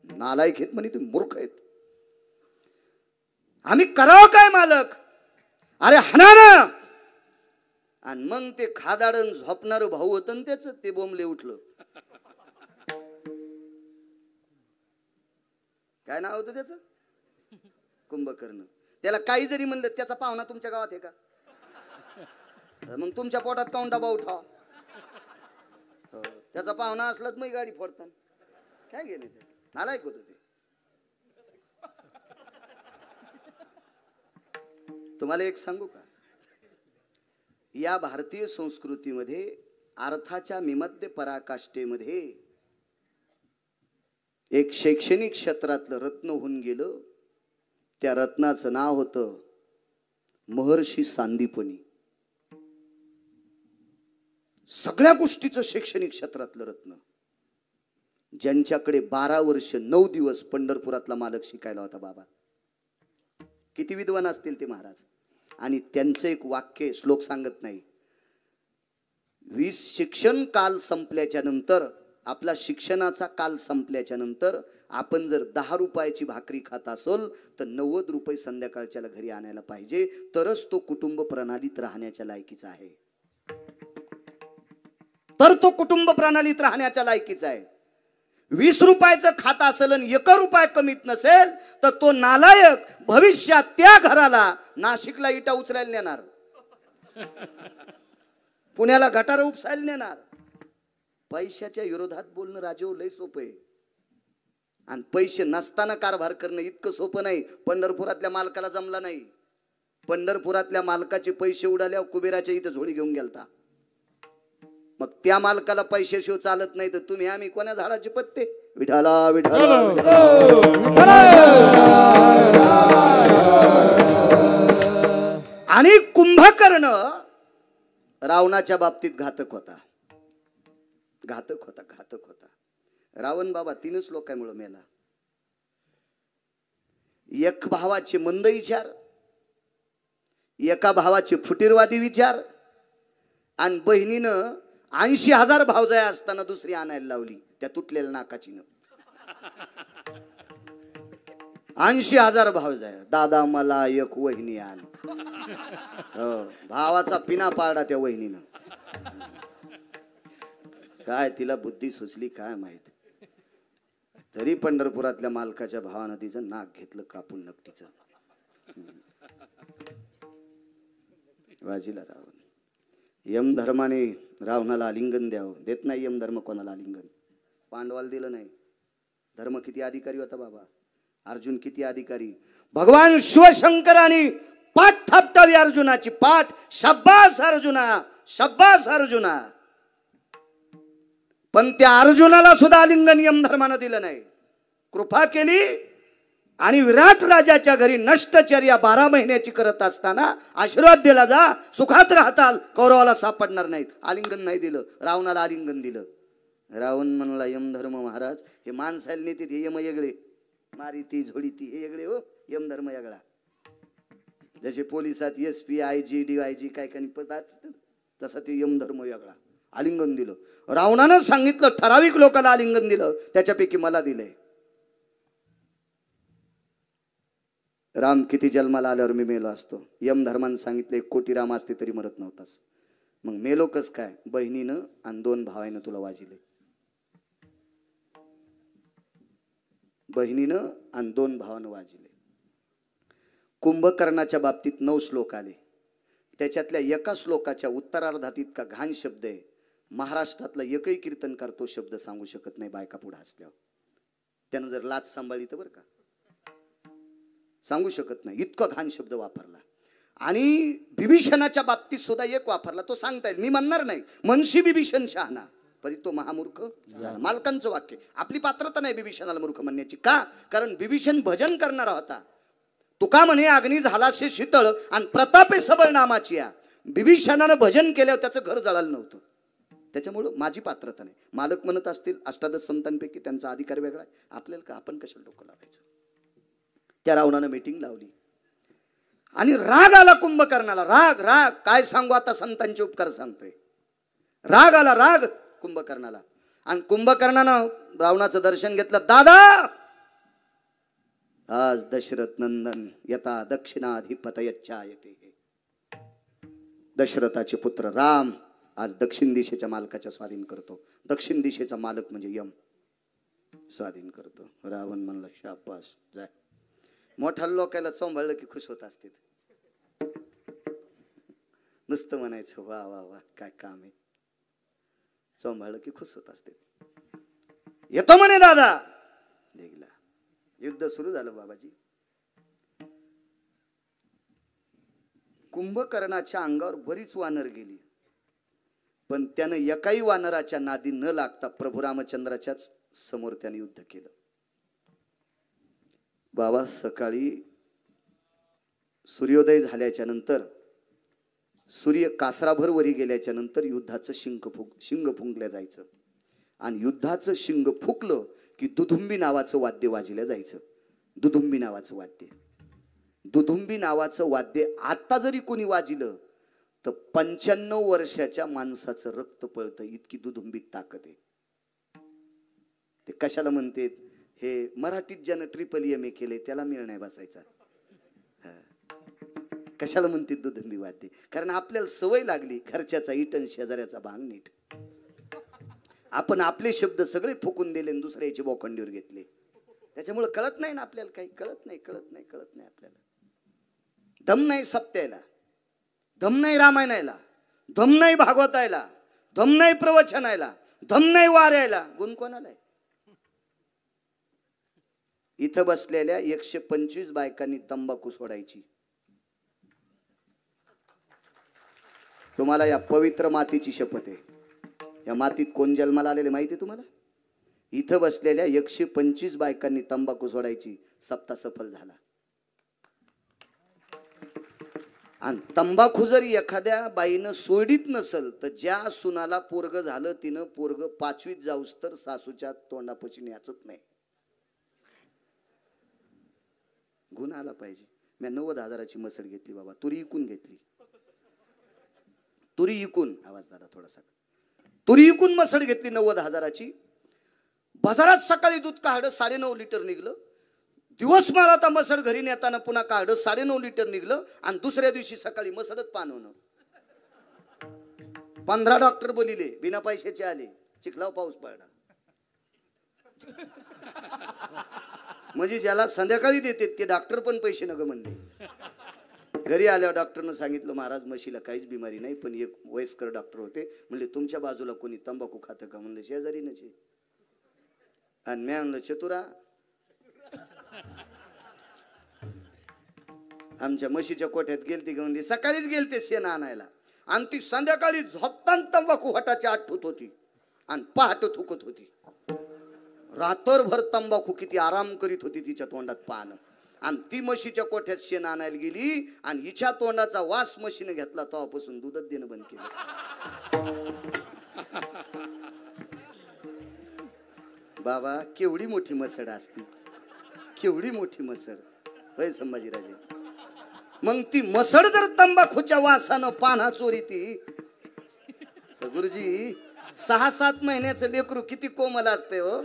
नालायक आहेत म्हणे, तुम्ही मूर्ख आहेत. आम्ही करावं काय मालक. अरे हना ना. आणि मग ते खादाडन झोपणार भाऊ होतं ना त्याच, ते बोंबले उठलं. काय नाव होतं त्याचं, कुंभकर्ण. त्याला काही जरी म्हणलं, त्याचा पाहुणा तुमच्या गावात आहे का, मग तुमच्या पोटात काऊन डबा उठावा. त्याचा पाहुणा असला तर मग गाडी फोडतात. काय गेले ते, नालायक होत ते. तुम्हाला एक सांगू का, या भारतीय संस्कृतीमध्ये अर्थाच्या मिमध्य पराकाष्ठेमध्ये एक शैक्षणिक क्षेत्रातलं रत्न होऊन गेलं. त्या रत्नाचं नाव होतं महर्षी सांदीपनी. सगळ्या गोष्टीचं शैक्षणिक क्षेत्रातलं रत्न. ज्यांच्याकडे 12 वर्ष 9 दिवस पंढरपुरातला मालक शिकायला होता बाबा. किती विद्वान असतील ते महाराज. आणि त्यांचं एक वाक्य, श्लोक सांगत नाही, 20 शिक्षण काल संपल्याच्या नंतर आपला शिक्षणाचा काल संपल्याच्या नंतर आपण जर 10 रुपयाची भाकरी खात असोल तर 90 रुपये संध्याकाळच्याला घरी आणायला पाहिजे, तरच तो कुटुंब प्रणालीत राहण्याच्या लायकीचा आहे. तर तो कुटुंब प्रणालीत राहण्याच्या लायकीचा आहे. 20 रुपयाचं खात असेल आणि 1 रुपया कमीत नसेल तर तो नालायक भविष्यात त्या घराला नाशिकला इटा उचलायला नेणार, पुण्याला गटार उपसायला नेणार. पैशाच्या विरोधात बोलणं राजेहो लय सोपं आहे, आणि पैसे नसताना कारभार करणं इतकं सोपं नाही. पंढरपुरातल्या मालकाला जमला नाही. पंढरपुरातल्या मालकाचे पैसे उडाल्यावर कुबेराच्या इथं झोळी घेऊन गेलता. मग त्या मालकाला पैशाशिवाय चालत नाही तर तुम्ही आम्ही कोणा झाडाचे पत्ते. विठाला विठाला आणि कुंभकर्ण रावणाच्या बाबतीत घातक होता. रावण बाबा 3 लोकांमुळे मेला. एक भावाचे मंद विचार, एका भावाचे फुटीरवादी विचार, आणि बहिणीनं 80,000 भावजाया असताना दुसरी आणायला लावली त्या तुटलेल्या नाकाचीनं. 80,000 भावजाया. दादा मला एक वहिनी आण. भावाचा पिना पाडा त्या वहिनीनं. काय तिला बुद्धी सुचली काय माहित. तरी पंढरपुरातल्या मालकाच्या भावानं तिचं नाक घेतलं कापून नकटीचं. वाजीला रावण. यमधर्माने रावणाला आलिंगन द्यावं, देत नाही यमधर्म कोणाला आलिंगन. पांडवाला दिलं नाही. धर्म किती अधिकारी होता बाबा, अर्जुन किती अधिकारी. भगवान शिवशंकरांनी पाठ थापटावी अर्जुनाची. पाठ. शब्बास अर्जुना, शब्बास अर्जुना. पण त्या अर्जुनाला सुद्धा आलिंगन यमधर्मानं दिलं नाही. कृपा केली आणि विराट राजाच्या घरी नष्टचर्या 12 महिन्याची करत असताना आशीर्वाद दिला, जा सुखात राहताल, कौरवाला सापडणार नाहीत. आलिंगन नाही दिलं. रावणाला आलिंगन दिलं. रावण म्हणला यमधर्म महाराज हे माणसाला नेते, हे यम वेगळे, मारी ती झोडी ती हे वेगळे, हो यमधर्म वेगळा. जसे पोलिसात SP IG DIG काय काही पद असतात तसा ते यमधर्म वेगळा. आलिंगन दिलं. रावणानं सांगितलं ठराविक लोकांना आलिंगन दिलं, त्याच्यापैकी मला दिलंय. राम किती जन्माला आल्यावर मी मेलो असतो. यमधर्मानं सांगितलं 1 कोटी राम असते तरी मरत नव्हतास. मग मेलो कस काय. बहिणीनं आणि 2 भावानं तुला वाजिले. बहिणीनं आणि 2 भावानं वाजिले. कुंभकर्णाच्या बाबतीत 9 श्लोक आले. त्याच्यातल्या एका श्लोकाच्या उत्तरार्धात इतका घाण शब्द आहे, महाराष्ट्रातला एकही कीर्तनकार तो शब्द सांगू शकत नाही बायका पुढे हसल्यावर. त्यानं जर लाच सांभाळली तर बरं का, सांगू शकत नाही. इतका घाण शब्द वापरला. आणि बिभीषणाच्या बाबतीत सुद्धा एक वापरला, तो सांगता येईल, मी म्हणणार नाही. मनशी बिभीषण शहाणा परी तो महामूर्ख झाला. मालकांचं वाक्य. आपली पात्रता नाही बिभीषणाला मूर्ख म्हणण्याची. का? कारण बिभीषण भजन करणारा होता. तुका म्हणे अग्नी झालासे शीतळ आणि प्रतापे सबळ नामाची या. बिभीषणानं भजन केल्यावर त्याचं घर जळालं नव्हतं. त्याच्यामुळं माझी पात्रता नाही. मालक म्हणत असतील 18 संतांपैकी त्यांचा अधिकार वेगळा आहे, आपल्याला का, आपण कशाला डोकं लावायचं. त्या रावणानं मीटिंग लावली आणि राग आला कुंभकर्णाला. राग राग काय सांगू आता, संतांचे उपकार सांगतोय. राग आला, राग कुंभकर्णाला. आणि कुंभकर्णानं रावणाचं दर्शन घेतलं. दादा आज दशरथ नंदन यथा दक्षिणाधिपतयच्चा येते. दशरथाचे पुत्र राम आज दक्षिण दिशेच्या मालकाच्या स्वाधीन करतो. दक्षिण दिशेचा मालक म्हणजे यम स्वाधीन करतो. रावण म्हणला शाबास जाय. मोठ्या लोकांना सांभाळलं की खुश होत असते. नुसतं म्हणायचं वा वा वा काय काम आहे, सांभाळलं की खुश होत असते. येतो म्हणे दादा. देखला युद्ध सुरू झालं बाबाजी. कुंभकर्णाच्या अंगावर बरीच वानर गेली, पण त्यानं एकाही वानराच्या नादी न लागता प्रभू रामचंद्राच्याच समोर त्याने युद्ध केलं. बाबा सकाळी सूर्योदय झाल्याच्या नंतर, सूर्य कासराभर वरी गेल्याच्या नंतर युद्धाचं शिंग फुंकल्या जायचं. आणि युद्धाचं शिंग फुकलं की दुधुंबी नावाचं वाद्य वाजलं जायचं. दुधुंबी नावाचं वाद्य, दुधुंबी नावाचं वाद्य आता जरी कोणी वाजिलं तर 95 वर्षाच्या माणसाचं रक्त पळतं, इतकी दुधुंबीत ताकद आहे. कशाला म्हणते हे मराठीत ज्यानं MA केले त्याला मेळ नाही बसायचा. कशाला म्हणते दुधंबी वाद्य? कारण आपल्याला सवय लागली घरच्याचा इटन शेजाऱ्याचा भांग नीट. आपण आपले शब्द सगळे फुकून दिले आणि दुसऱ्याची बोखंडीवर घेतले. त्याच्यामुळे कळत नाही ना आपल्याला, काही कळत नाही आपल्याला. दम नाही सप्त्याला, दम नाही रामायणाला, दम नाही भागवतायला, दम नाही प्रवचनायला, दम नाही वाऱ्याला. गुण कोणाला आहे? इथं बसलेल्या 125 बायकांनी तंबाखू सोडायची. तुम्हाला या पवित्र मातीची शपथ आहे. या मातीत कोण जन्माला आलेले माहिती आहे तुम्हाला? इथं बसलेल्या 125 बायकांनी तंबाखू सोडायची. सप्ताह सफल झाला. आणि तंबाखू जरी एखाद्या बाईनं सोडित नसल तर ज्या सुनाला पोरग झालं तिनं पोरग 5वीत जाऊस तर सासूच्या तोंडापाशी न्याचत नाही. गुण आला पाहिजे. मी 90,000ची मसड घेतली बाबा, तुरी इकून घेतली. तुरी इकून, आवाज दादा थोडासा, तुरी इकून मसड घेतली 90,000ची. बाजारात सकाळी दूध काढलं 9.5 लिटर निघलं. दिवस मला आता मसड घरी नेताना पुन्हा काढलं 9.5 लिटर निघलं. आणि दुसऱ्या दिवशी सकाळी मसडच पाणवणं. 15 डॉक्टर बोलिले, बिना पैशाचे आले. चिखलाव पाऊस पडला. म्हणजे ज्याला संध्याकाळी देते ते डॉक्टर पण पैसे नग म्हणले. घरी आल्यावर डॉक्टरनं सांगितलं महाराज म्हशीला काहीच बिमारी नाही, पण एक वयस्कर डॉक्टर होते. म्हणले तुमच्या बाजूला कोणी तंबाखू खातं का? म्हणलं शेजारी नचे. आणि मी म्हणलं चतुरा, आमच्या म्हशीच्या कोठ्यात गेलती का? म्हणजे सकाळीच गेलते शेण आणायला. आणि ती संध्याकाळी झोपताना तंबाखू हटाची आठ ठुत होती आणि पहाट थुकत होती. रात्रभर तंबाखू किती आराम करीत होती तिच्या तोंडात पान. आणि ती म्हशीच्या कोठ्यात शेण आणायला गेली आणि हिच्या तोंडाचा वास म्हशीने घेतला. तेव्हापासून दूधच देणं बंद केलं. बाबा केवढी मोठी मसड असती, केवढी मोठी मसड होय संभाजीराजे. मग ती मसड जर तंबाखूच्या वासानं पाना चोरी ती, तर गुरुजी 6-7 महिन्याचं लेकरू किती कोमल असते हो.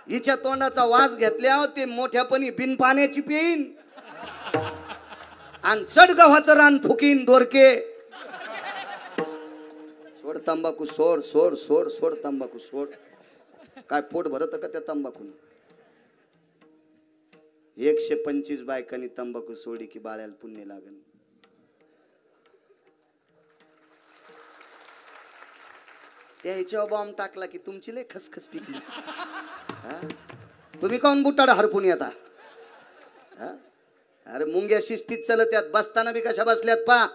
हिच्या तोंडाचा वास घेतल्यावर ते मोठ्यापणी बिन पाण्याची पेईन आणि चढ गव्हाचं रान फुकीन दोरके. सोड तंबाखू, सोड सोड सोड सोड तंबाखू सोड. काय पोट भरत का त्या तंबाखून? 125 बायकांनी तंबाखू सोडी की बाळ्याला पुण्य लागन. त्या ह्याच्यावर बॉम्ब टाकला की तुमची लय खसखस पिकली. तुम्ही काऊन बुटाड हरपून येता? अरे मुंग्या शिस्तीत चलत त्यात, बसताना बी कशा बसल्यात पा.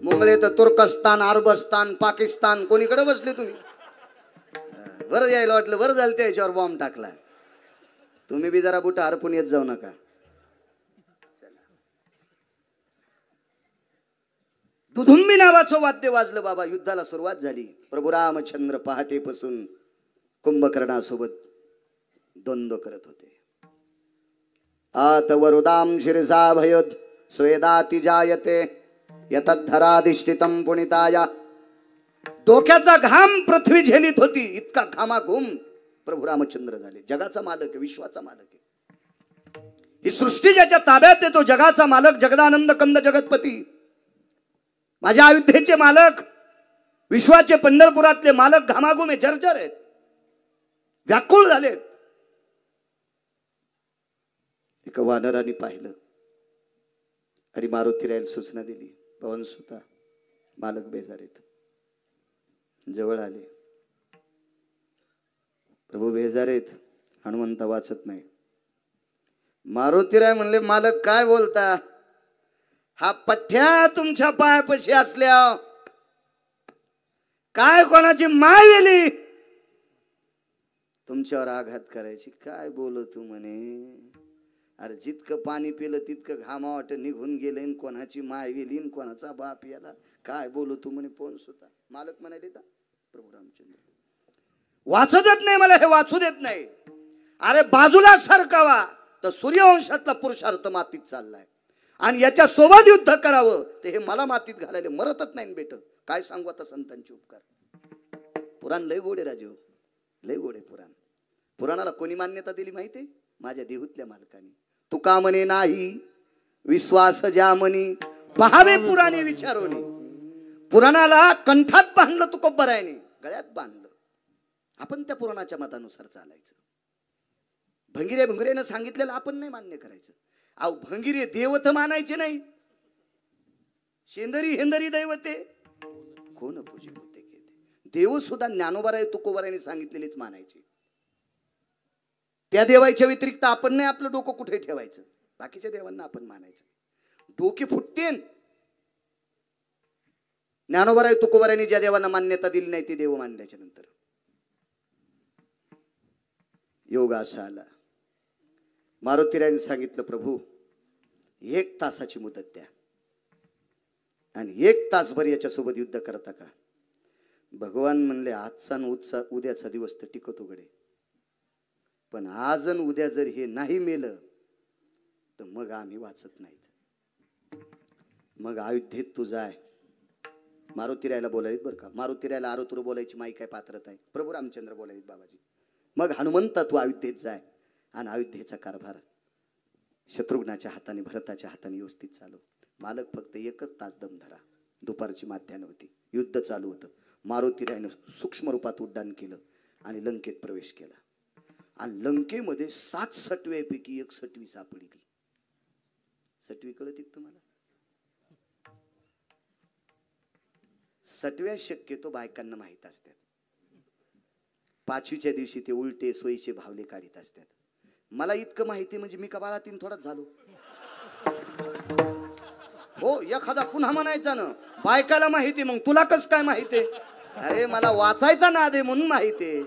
मुंगळे तर तुर्कस्तान, अरबस्तान, पाकिस्तान कोणीकडे बसले तुम्ही. बरं यायला वाटलं, बरं झालं त्या ह्याच्यावर बॉम्ब टाकला. तुम्ही बी जरा बुटा हरपून येत जाऊ नका. दुधुंबी नावाचं वाद्य वाजलं बाबा. युद्धाला सुरुवात झाली. प्रभू रामचंद्र पहाटेपासून कुंभकर्णासोबत द्वंद्व करत होते. आत वरुदाम शिरसा भयोद स्वेदाति जायते यतद्धराधिष्ठितम पुनिताया. डोक्याचा घाम पृथ्वी झेलीत होती. इतका घामाघूम प्रभू रामचंद्र झाले. जगाचा मालक आहे, विश्वाचा मालक आहे. ही सृष्टी ज्याच्या ताब्यात आहे तो जगाचा मालक, जगदानंद कंद जगतपती. माझ्या अयोध्येचे मालक, विश्वाचे पंढरपुरातले मालक घामाघूम आहे, जर्जर आहेत, व्याकुळ झालेत. एका वानराने पाहिलं आणि मारुतीरायाला सूचना दिली, पवन सुता मालक बेजार आहेत. जवळ आले. प्रभू बेजार आहेत. हनुमंत वाचत नाही. मारुतीराय म्हणले मालक काय बोलता? हा पठ्या तुमच्या पायापाशी असल्या काय कोणाची माय वेली तुमच्यावर आघात करायची. काय बोलू तू म्हणे. अरे जितकं पाणी पिलं तितकं घामावाट निघून गेले. कोणाची माय वेली कोणाचा बाप याला काय बोलू तू म्हणे. पवन सुता मालक म्हणाले का प्रभू रामचंद्र वाचू देत नाही मला, हे वाचू देत नाही. अरे बाजूला सरकावा तर सूर्यवंशातला पुरुषार्थ मातीत चाललाय आणि याच्या सोबत युद्ध करावं ते हे मला मातीत घालायला मरतच नाही बेट. काय सांगू आता संतांचे उपकार. पुराण लय गोडे राजे, लय गोडे पुराण. पुराणाला कोणी मान्यता दिली माहिती आहे? माझ्या देहूतल्या मालकाने. तुका म्हणे नाही विश्वास ज्या म्हणी पहावे पुराणे विचारोनी. पुराणाला कंठात बांधलं तुकोबरायने, गळ्यात बांधलं. आपण त्या पुराणाच्या मतानुसार चालायचं. भंगिऱ्यानं सांगितलेलं आपण नाही मान्य करायचं. अहो भंगिरे देवत मानायचे नाही. शेंदरी हेंदरी दैवते कोण पूजी होते घेते. देव सुद्धा ज्ञानोबाराय तुकोबारायने सांगितलेलेच मानायचे. त्या देवाच्या व्यतिरिक्त आपण नाही आपलं डोकं कुठे ठेवायचं. बाकीच्या देवांना आपण मानायचं. डोके फुटतेन. ज्ञानोबाराय तुकोबारायने ज्या देवांना मान्यता दिली नाही ते देव मानल्याच्या नंतर योग असा आला. मारुतीरायाने सांगितलं प्रभू 1 तासाची मुदत द्या आणि 1 तासभर याच्यासोबत युद्ध करता का. भगवान म्हणले आजचा उद्याचा दिवस तर टिकतो गडे, पण आज आणि उद्या जर हे नाही मेलं तर मग आम्ही वाचत नाहीत. मग अयोध्येत तू जाय. मारुतीरायाला बोलायत बरं का. मारुतीरायाला आरोतुर बोलायची माई काय पात्रता आहे. प्रभू रामचंद्र बोलायत बाबाजी. मग हनुमंता तू अयोध्येत जाय आणि अयोध्येचा कारभार शत्रुघ्नाच्या हाताने भरताच्या हाताने व्यवस्थित चालव. मालक फक्त 1च तास दम धरा. दुपारची माध्यान्ह होती. युद्ध चालू होतं. मारुतीरायाने सूक्ष्म रूपात उड्डाण केलं आणि लंकेत प्रवेश केला. आणि लंकेमध्ये 7 सटव्यापैकी 1 सटवी सापडली. सटवी कळत तुम्हाला? सटव्या शक्यतो बायकांना माहित असतात. 5वीच्या दिवशी ते उलटे सोयीचे भावले काढीत असतात. मला इतकं माहिती म्हणजे मी का बाळातीन थोडाच झालो. हो एखादा पुन्हा म्हणायचा ना बायकाला माहिती, मग तुला कस काय माहिती? अरे मला वाचायचा नाद आहे म्हणून माहिती आहे.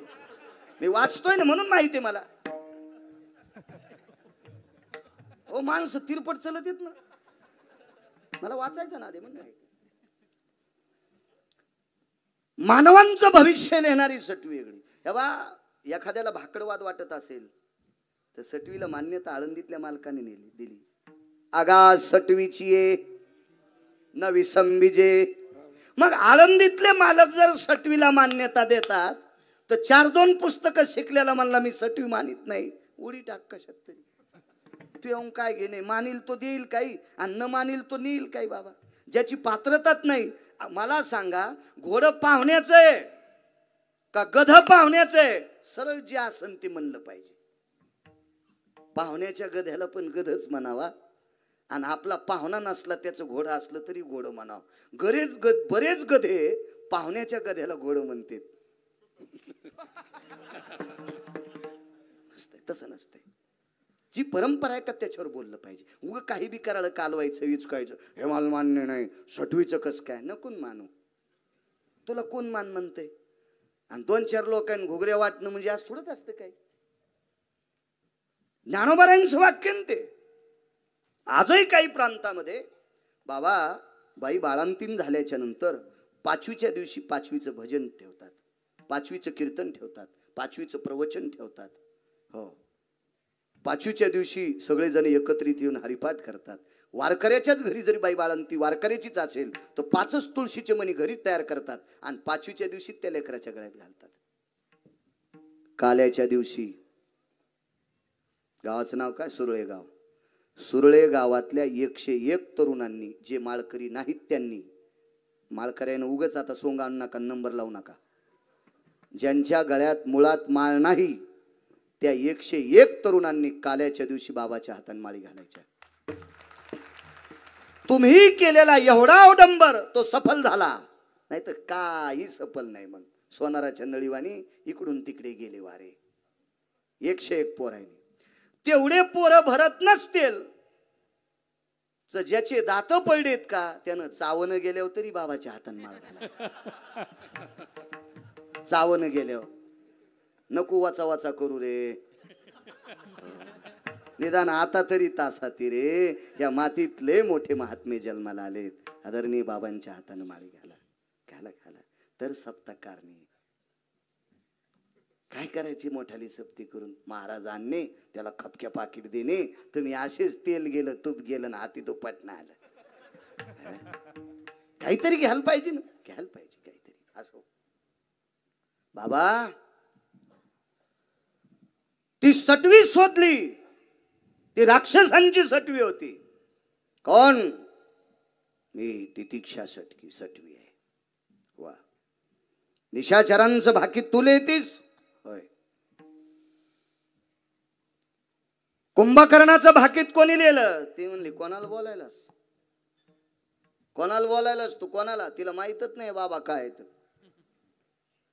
मी वाचतोय ना म्हणून माहिती आहे मला. हो माणसं तिरपट चलत येत ना, मला वाचायचा नाद आहे म्हणून. मानवांचं भविष्य लिहिणारी सटवी वेगळी. तेव्हा एखाद्याला भाकडवाद वाटत असेल तर सटवीला मान्यता आळंदीतल्या मालकाने दिली. आगा सटवीची ये न विसंबिजे. मग आळंदीतले मालक जर सटवीला मान्यता देतात तर 4-2 पुस्तकं शिकलेला म्हणला मी सटवी मानित नाही, उडी टाक कशात तरी. तू येऊन काय घेणे. मानील तो देईल काही आणि न मानील तो नेईल काही. बाबा ज्याची पात्रताच नाही. मला सांगा घोडं पाहुण्याचं आहे का गध पाहुण्याचं आहे? सरळ जे असन ते म्हणलं पाहिजे. पाहुण्याच्या गध्याला पण गधच म्हणावा आणि आपला पाहुणा नसला त्याचं घोडं असलं तरी घोडं म्हणावं. बरेच गधे पाहुण्याच्या गध्याला घोडं म्हणतात. नसतंय तसं नसतंय. जी परंपरा आहे का त्याच्यावर बोललं पाहिजे. उगं काही बी करायला कालवायचं विचकायचं हे मला मान्य नाही. सटवीचं कस काय नको मानू. तुला कोण मान म्हणते? आणि 2-4 लोकांनी घुगऱ्या वाटणं म्हणजे आज थोडंच असतं काय. ज्ञानोबारायांचं वाक्य ते आजही काही प्रांतामध्ये बाबा बाई बाळांतीन झाल्याच्या नंतर 5वीच्या दिवशी 5वीचं भजन ठेवतात, 5वीचं कीर्तन ठेवतात, 5वीचं प्रवचन ठेवतात. हो 5वीच्या दिवशी सगळेजण एकत्रित येऊन हरिपाठ करतात. वारकऱ्याच्याच घरी जरी बाई बाळंती वारकऱ्याचीच असेल तर 5च तुळशीचे मणी घरी तयार करतात आणि 5वीच्या दिवशी त्या लेकराच्या गळ्यात घालतात. काल्याच्या दिवशी गावाचं नाव काय? सुरळे गाव. सुरळे गावातल्या 101 तरुणांनी जे माळकरी नाहीत त्यांनी, माळकऱ्यानं उगच आता सोंग आणू नका, नंबर लावू नका, ज्यांच्या गळ्यात मुळात माळ नाही त्या 101 तरुणांनी काल्याच्या दिवशी बाबाच्या हाताने माळी घालायच्या. तुम्ही केलेला एवढा अवडंबर तो सफल झाला, नाही तर काही सफल नाही. मग सोनाराच्या नळीवाणी इकडून तिकडे गेले वारे. 101 पोरांनी तेवढे पोरं भरत नसतील तर ज्याचे दात पडलेत का त्यानं चावणं गेल्यावर तरी बाबाच्या हाताने माळ घाला. चावणं गेल्यावर नको वाचा वाचा करू रे. निदान आता तरी तासाती रे. या मातीतले मोठे महात्मे जन्माला आलेत. आदरणीय बाबांच्या हाताने माळी घाला घाला घाला. तर सप्तकारणी काय करायची मोठाली सप्ती करून महाराजांनी त्याला खपक्या पाकिट देणे. तुम्ही असेच तेल गेलं तूप गेलं ना हाती तो पटना आलं. काहीतरी घ्यायला पाहिजे ना, घ्यायला पाहिजे काहीतरी. असो बाबा ती सटवी शोधली, ती राक्षसांची सटवी होती. कोण? मी तितिक्षा सटवी आहे. वा, निशाचरांचं भाकीत तू लिहितीस होय. कुंभकर्णाचं भाकीत कोणी लिहिलं? ती म्हणली कोणाला बोलायलास, कोणाला बोलायलास तू, कोणाला? तिला माहीतच नाही बाबा काय तर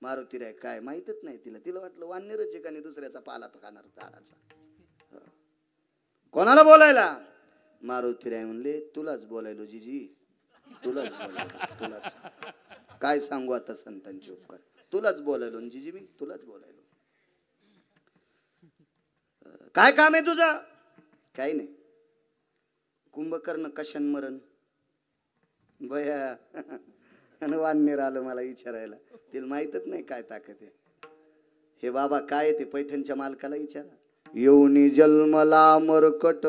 मारुतीराय काय माहीतच नाही तिला. तिला वाटलं वानरच आहे का नाही दुसऱ्याचा पाला तर खाणार झाडाचा. कोणाला बोलायला? मारुतीराय म्हणले तुलाच बोलायलो जिजी, तुलाच बोलायलो, तुलाच. काय सांगू आता संतांचे उपकार, तुलाच बोलायलो जिजी, मी तुलाच बोलायलो. काय काम आहे तुझं? काही नाही. कुंभकर्ण कशान मरण बया. आणि वाननेर आलं मला विचारायला, तिला माहीतच नाही काय ताकद आहे. हे बाबा काय ते पैठणच्या मालकाला विचारा. येऊनी जन्मला मरकट,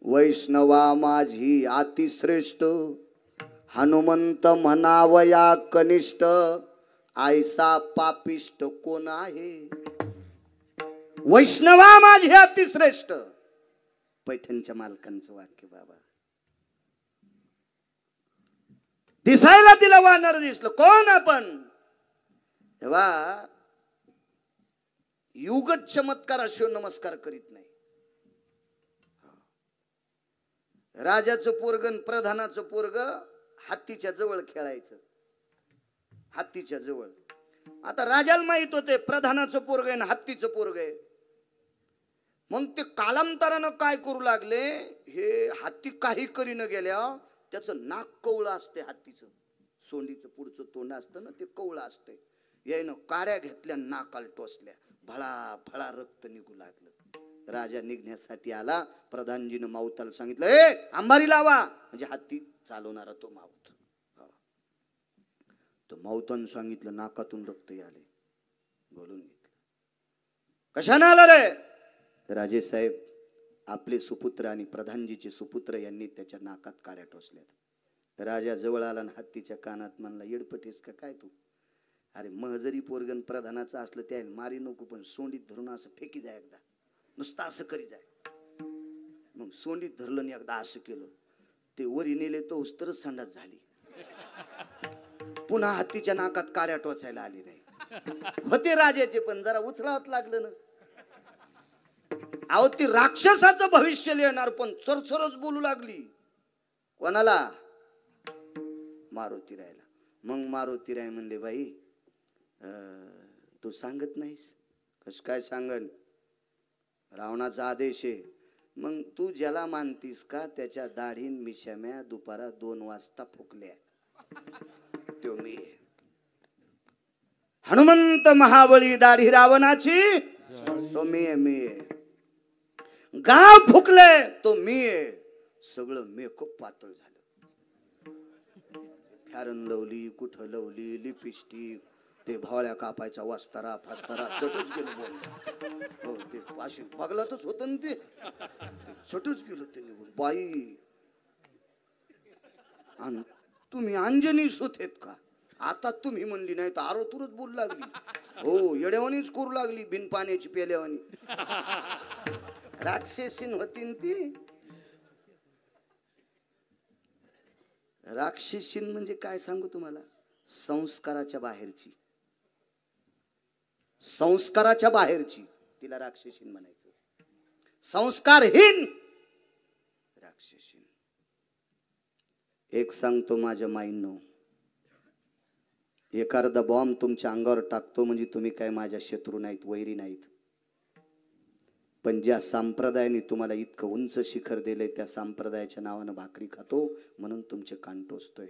वैष्णवा माझी अतिश्रेष्ठ, हनुमंत म्हणावया कनिष्ठ, आयसा पापिष्ट कोण आहे? वैष्णवा माझी अतिश्रेष्ठ. पैठणच्या मालकांचं वाक्य बाबा. दिसायला तिला वानर दिसलं. कोण आपण? तेव्हा युगत चमत्काराशिवाय नमस्कार करीत नाही. राजाचं पोरगण प्रधानाचं पोरग हत्तीच्या जवळ खेळायचं, हत्तीच्या जवळ. आता राजाला माहित होते प्रधानाचं पोरग आहे ना हत्तीचं पोरग आहे. मग ते कालांतरानं काय करू लागले, हे हत्ती काही करी न गेल्या त्याचं नाक कवळं असते, हत्तीचं सोंडीचं पुढचं तोंड असतं ना ते कवळं असते. यायनं काड्या घेतल्या, नाकाल टोचल्या, भळा फळा रक्त निघू लागलं. राजा निघण्यासाठी आला, प्रधानजीनं माऊताला सांगितलं ए अंबारी लावा, म्हणजे हत्ती चालवणारा तो माऊत. तो माऊतानं सांगितलं नाकातून रक्त आले, बोलून घेतलं. कशाने आला रे? राजे साहेब आपले सुपुत्र आणि प्रधानजीचे सुपुत्र यांनी त्याच्या नाकात काड्या टोचल्यात. राजा जवळ आला आणि हत्तीच्या कानात म्हणला येडपटेस का काय तू? अरे महजरी पोरगण प्रधानाचं असलं त्या मारी नको, पण सोंडीत धरून असं फेकी जाय एकदा, नुसतं असं करी जाय. मग सोंडीत धरलं आणि एकदा असं केलं, ते वरी नेले तो उस्तरच संडास झाली. पुन्हा हत्तीच्या नाकात काड्या टोचायला आली नाही. होते राजाचे पण जरा उचलावत लागलं ना. अहो ती राक्षसाचं भविष्य लिहिणार पण चरचरच बोलू लागली. कोणाला? मारुतीरायला. मग मारुतीराय म्हणले बाई तू सांगत नाहीस? कस काय सांगन? रावणाचा आदेश आहे. मग तू ज्याला मानतीस का त्याच्या दाढीन मिशाम्या दुपारा 2 वाजता फुकल्या, तो मी. हनुमंत महाबळी दाढी रावणाची, तो मी आहे, मी आहे. गाव फुकले, तो मी आहे. सगळं मेकअप पातळ झालं, फॅरन लवली, कुठं लवली, लिपस्टिक, ते भावळ्या कापायचा वस्तारा फास्तारा चटच गेलं बोल. हो ते पाशी बगलातच होत ना ते चटच गेलं ते निघून. बाई आणि तुम्ही अंजनी सुत आहेत का? आता तुम्ही म्हणली नाही तर आरोतुरच बोलू लागली. हो येड्यावानीच करू लागली, बिन पाण्याची पेल्यावानी. राक्षसीन होती ती. राक्षसीन म्हणजे काय सांगू तुम्हाला? संस्काराच्या बाहेरची, संस्काराच्या बाहेरची तिला राक्षसीन म्हणायचं. संस्कारहीन राक्षसीन. एक सांगतो माझ्या माईंनो, एखादा बॉम्ब तुमच्या अंगावर टाकतो म्हणजे तुम्ही काय माझ्या शत्रू नाहीत, वैरी नाहीत. पण ज्या संप्रदायाने तुम्हाला इतकं उंच शिखर दिले त्या संप्रदायाच्या नावानं भाकरी खातो म्हणून तुमचे कान टोचतोय.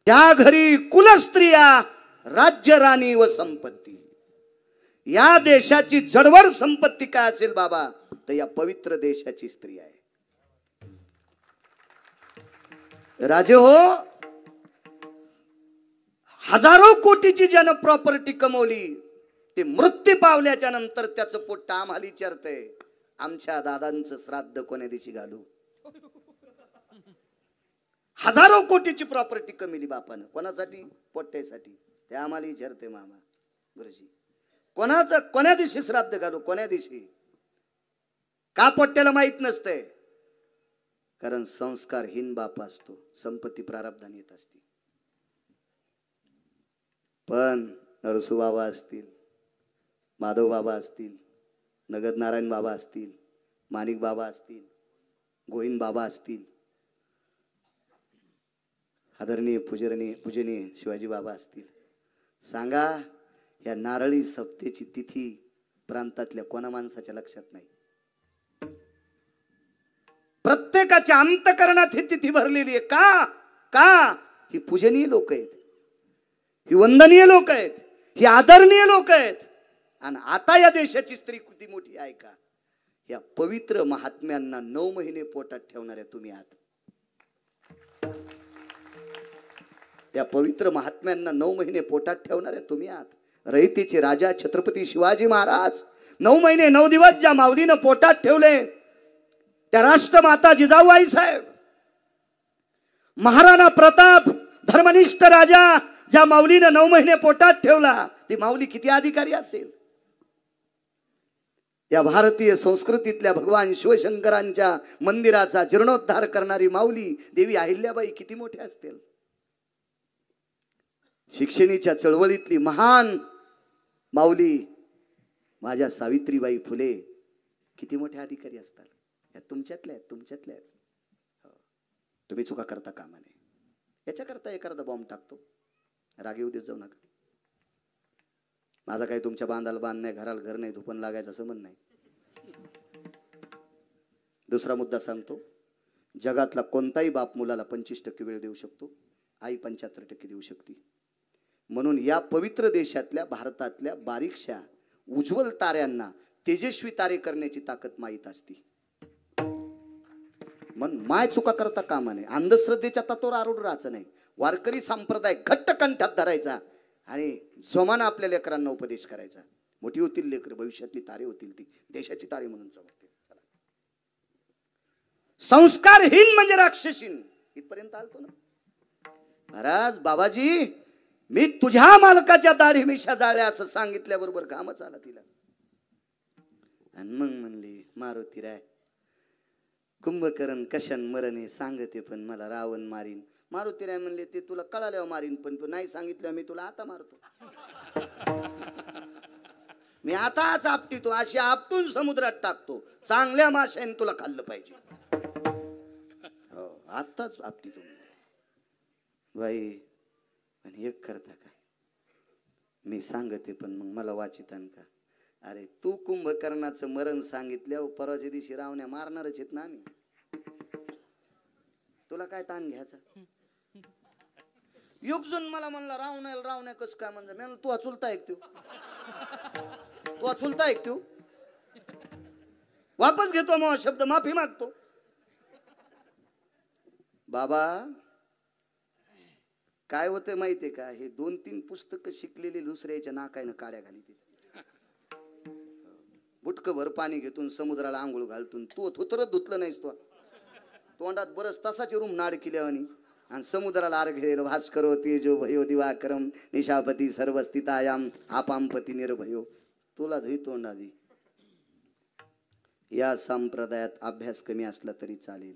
त्या घरी कुलस्त्रिया, राज्य, राणी व संपत्ती. या देशाची जडवड संपत्ती काय असेल बाबा, तर या पवित्र देशाची स्त्री आहे. राजे हो, हजारो कोटीची ज्यानं प्रॉपर्टी कमवली, ते मृत्यू पावल्याच्या नंतर त्याचं पोट आम्हाला विचारतंय आमच्या दादांचं श्राद्ध कोण्या दिवशी घालू. हजारो कोटीची प्रॉपर्टी कमवली बापानं, कोणासाठी? पोट्यासाठी. ते आम्हाला विचारते मामा गुरुजी कोण्या दिवशी श्राद्ध घालू, कोण्या दिवशी? का पोट्याला माहित नसतंय? कारण संस्कारहीन बाप असतो, संपत्ती प्रारब्धाने येत असते. पण नरसू बाबा असतील, माधव बाबा असतील, नगद नारायण बाबा असतील, माणिक बाबा असतील, गोविंद बाबा असतील, आदरणीय पूजनीय शिवाजी बाबा असतील, सांगा या नारळी सप्तेची तिथी प्रांतातल्या कोणा माणसाच्या लक्षात नाही? प्रत्येकाच्या अंतकरणात ही तिथी भरलेली आहे. का? का? ही पूजनीय लोक आहेत, ही वंदनीय लोक आहेत, ही आदरणीय लोक आहेत. आणि आता या देशाची स्त्री किती मोठी आहे का? या पवित्र महात्म्यांना 9 महिने पोटात ठेवणाऱ्या तुम्ही आहात. त्या पवित्र महात्म्यांना 9 महिने पोटात ठेवणाऱ्या तुम्ही आहात. रयतेचे राजा छत्रपती शिवाजी महाराज 9 महिने 9 दिवस ज्या माऊलीनं पोटात ठेवले, त्या राष्ट्रमाता जिजाऊबाई साहेब, महाराणा प्रताप धर्मनिष्ठ राजा ज्या माऊलीनं 9 महिने पोटात ठेवला, ती माऊली किती अधिकारी असेल? या भारतीय संस्कृतीतल्या भगवान शिवशंकरांच्या मंदिराचा जीर्णोद्धार करणारी माऊली देवी अहिल्याबाई किती मोठ्या असतील? शिक्षणीच्या चळवळीतली महान माऊली माझ्या सावित्रीबाई फुले किती मोठे अधिकारी असतात? या तुमच्यातल्या तुम्ही चुका करता कामा नये. याच्याकरता एखादा बॉम्ब टाकतो, राग येऊ देत जाऊ नका. माझा काही तुमच्या बांधाला बांध नाही, घराला घर नाही, धुपण लागायचं असं म्हण नाही. दुसरा मुद्दा सांगतो, जगातला कोणताही बाप मुलाला 25% वेळ देऊ शकतो, आई 75% देऊ शकते. म्हणून या पवित्र देशातल्या भारतातल्या बारीकशा उज्ज्वल ताऱ्यांना तेजस्वी तारे करण्याची ताकद माहीत असते. मन माय चुका करता कामा नये. अंधश्रद्धेच्या तत्वावर आरूढ राहायचं नाही. वारकरी संप्रदाय घट्ट कंठात धरायचा आणि जोमानं आपल्या लेकरांना उपदेश करायचा. मोठी होतील लेकर, भविष्यातली तारे होतील, ती देशाची तारे म्हणून चमकतील. चला, संस्कारहीन म्हणजे राक्षसीन इथपर्यंत आलतो ना महाराज. बाबाजी, मी तुझ्या मालकाच्या दाढी मिशा जाळ्या असं सांगितल्याबरोबर घामच आला तिला. आणि मग म्हणली, मारुती राय कुंभकर्ण कशान मरणे सांगते, पण मला रावण मारीन. मारुती राय म्हणले, ते तुला कळाल्यावर मारीन, पण तू नाही सांगितलं मी तुला आता मारतो. मी आताच आपटीतो, अशी आपटून समुद्रात टाकतो. चांगल्या माशाने तुला खाल्लं पाहिजे. हो, आताच आपटीतो. बाई, पण एक करता का? मी सांगते पण मग मला वाचितान का? अरे तू कुंभकर्णाचं मरण सांगितल्यावर परवाच्या दिवशी रावण्या मारणारच आहेत ना आम्ही. तुला काय ताण घ्यायचा? युगजून मला म्हणला रावण्या कस काय म्हणजे? मी तू अचुलता ऐकतो, तू अचुलता ऐकतो. वापस घेतो मग शब्द, माफी मागतो. बाबा काय होतं माहितीये का? हे 2-3 पुस्तकं शिकलेली दुसऱ्याच्या नाकायनं काड्या घाली. बुटकभर पाणी घेतून समुद्राला आंघोळ घालतून तू थुतरत धुतलं नाहीस. तो तोंडात बरस तसाची रूम नाड केल्यावानी आणि समुद्राला अर्घ्य भास्करो तेजो भयो दिवाकरम निशापती सर्वस्थितायाम आपामपती निर्भयो. तुला धुई तोंडादी. या संप्रदायात अभ्यास कमी असला तरी चालेल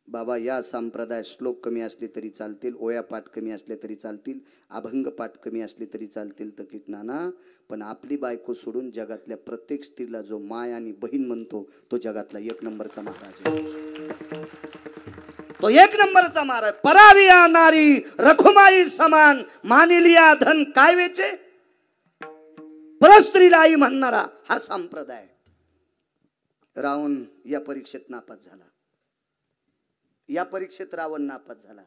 बाबा. या संप्रदायात श्लोक कमी असले तरी चालतील, ओया पाठ कमी असले तरी चालतील, अभंग पाठ कमी असले तरी चालतील. तकीत नाना, पण आपली बायको सोडून जगातल्या प्रत्येक स्त्रीला जो माय आणि बहीण म्हणतो तो जगातला 1 नंबरचा महाराज आहे. तो 1 नंबरचा महाराज. पराविया नारी रखुमाई समान, मानिलिया धन काय वेचे, परस्त्रीला आई म्हणणारा हा संप्रदाय. रावण या परीक्षेत नापास झाला. या परीक्षेत रावण नापास झाला.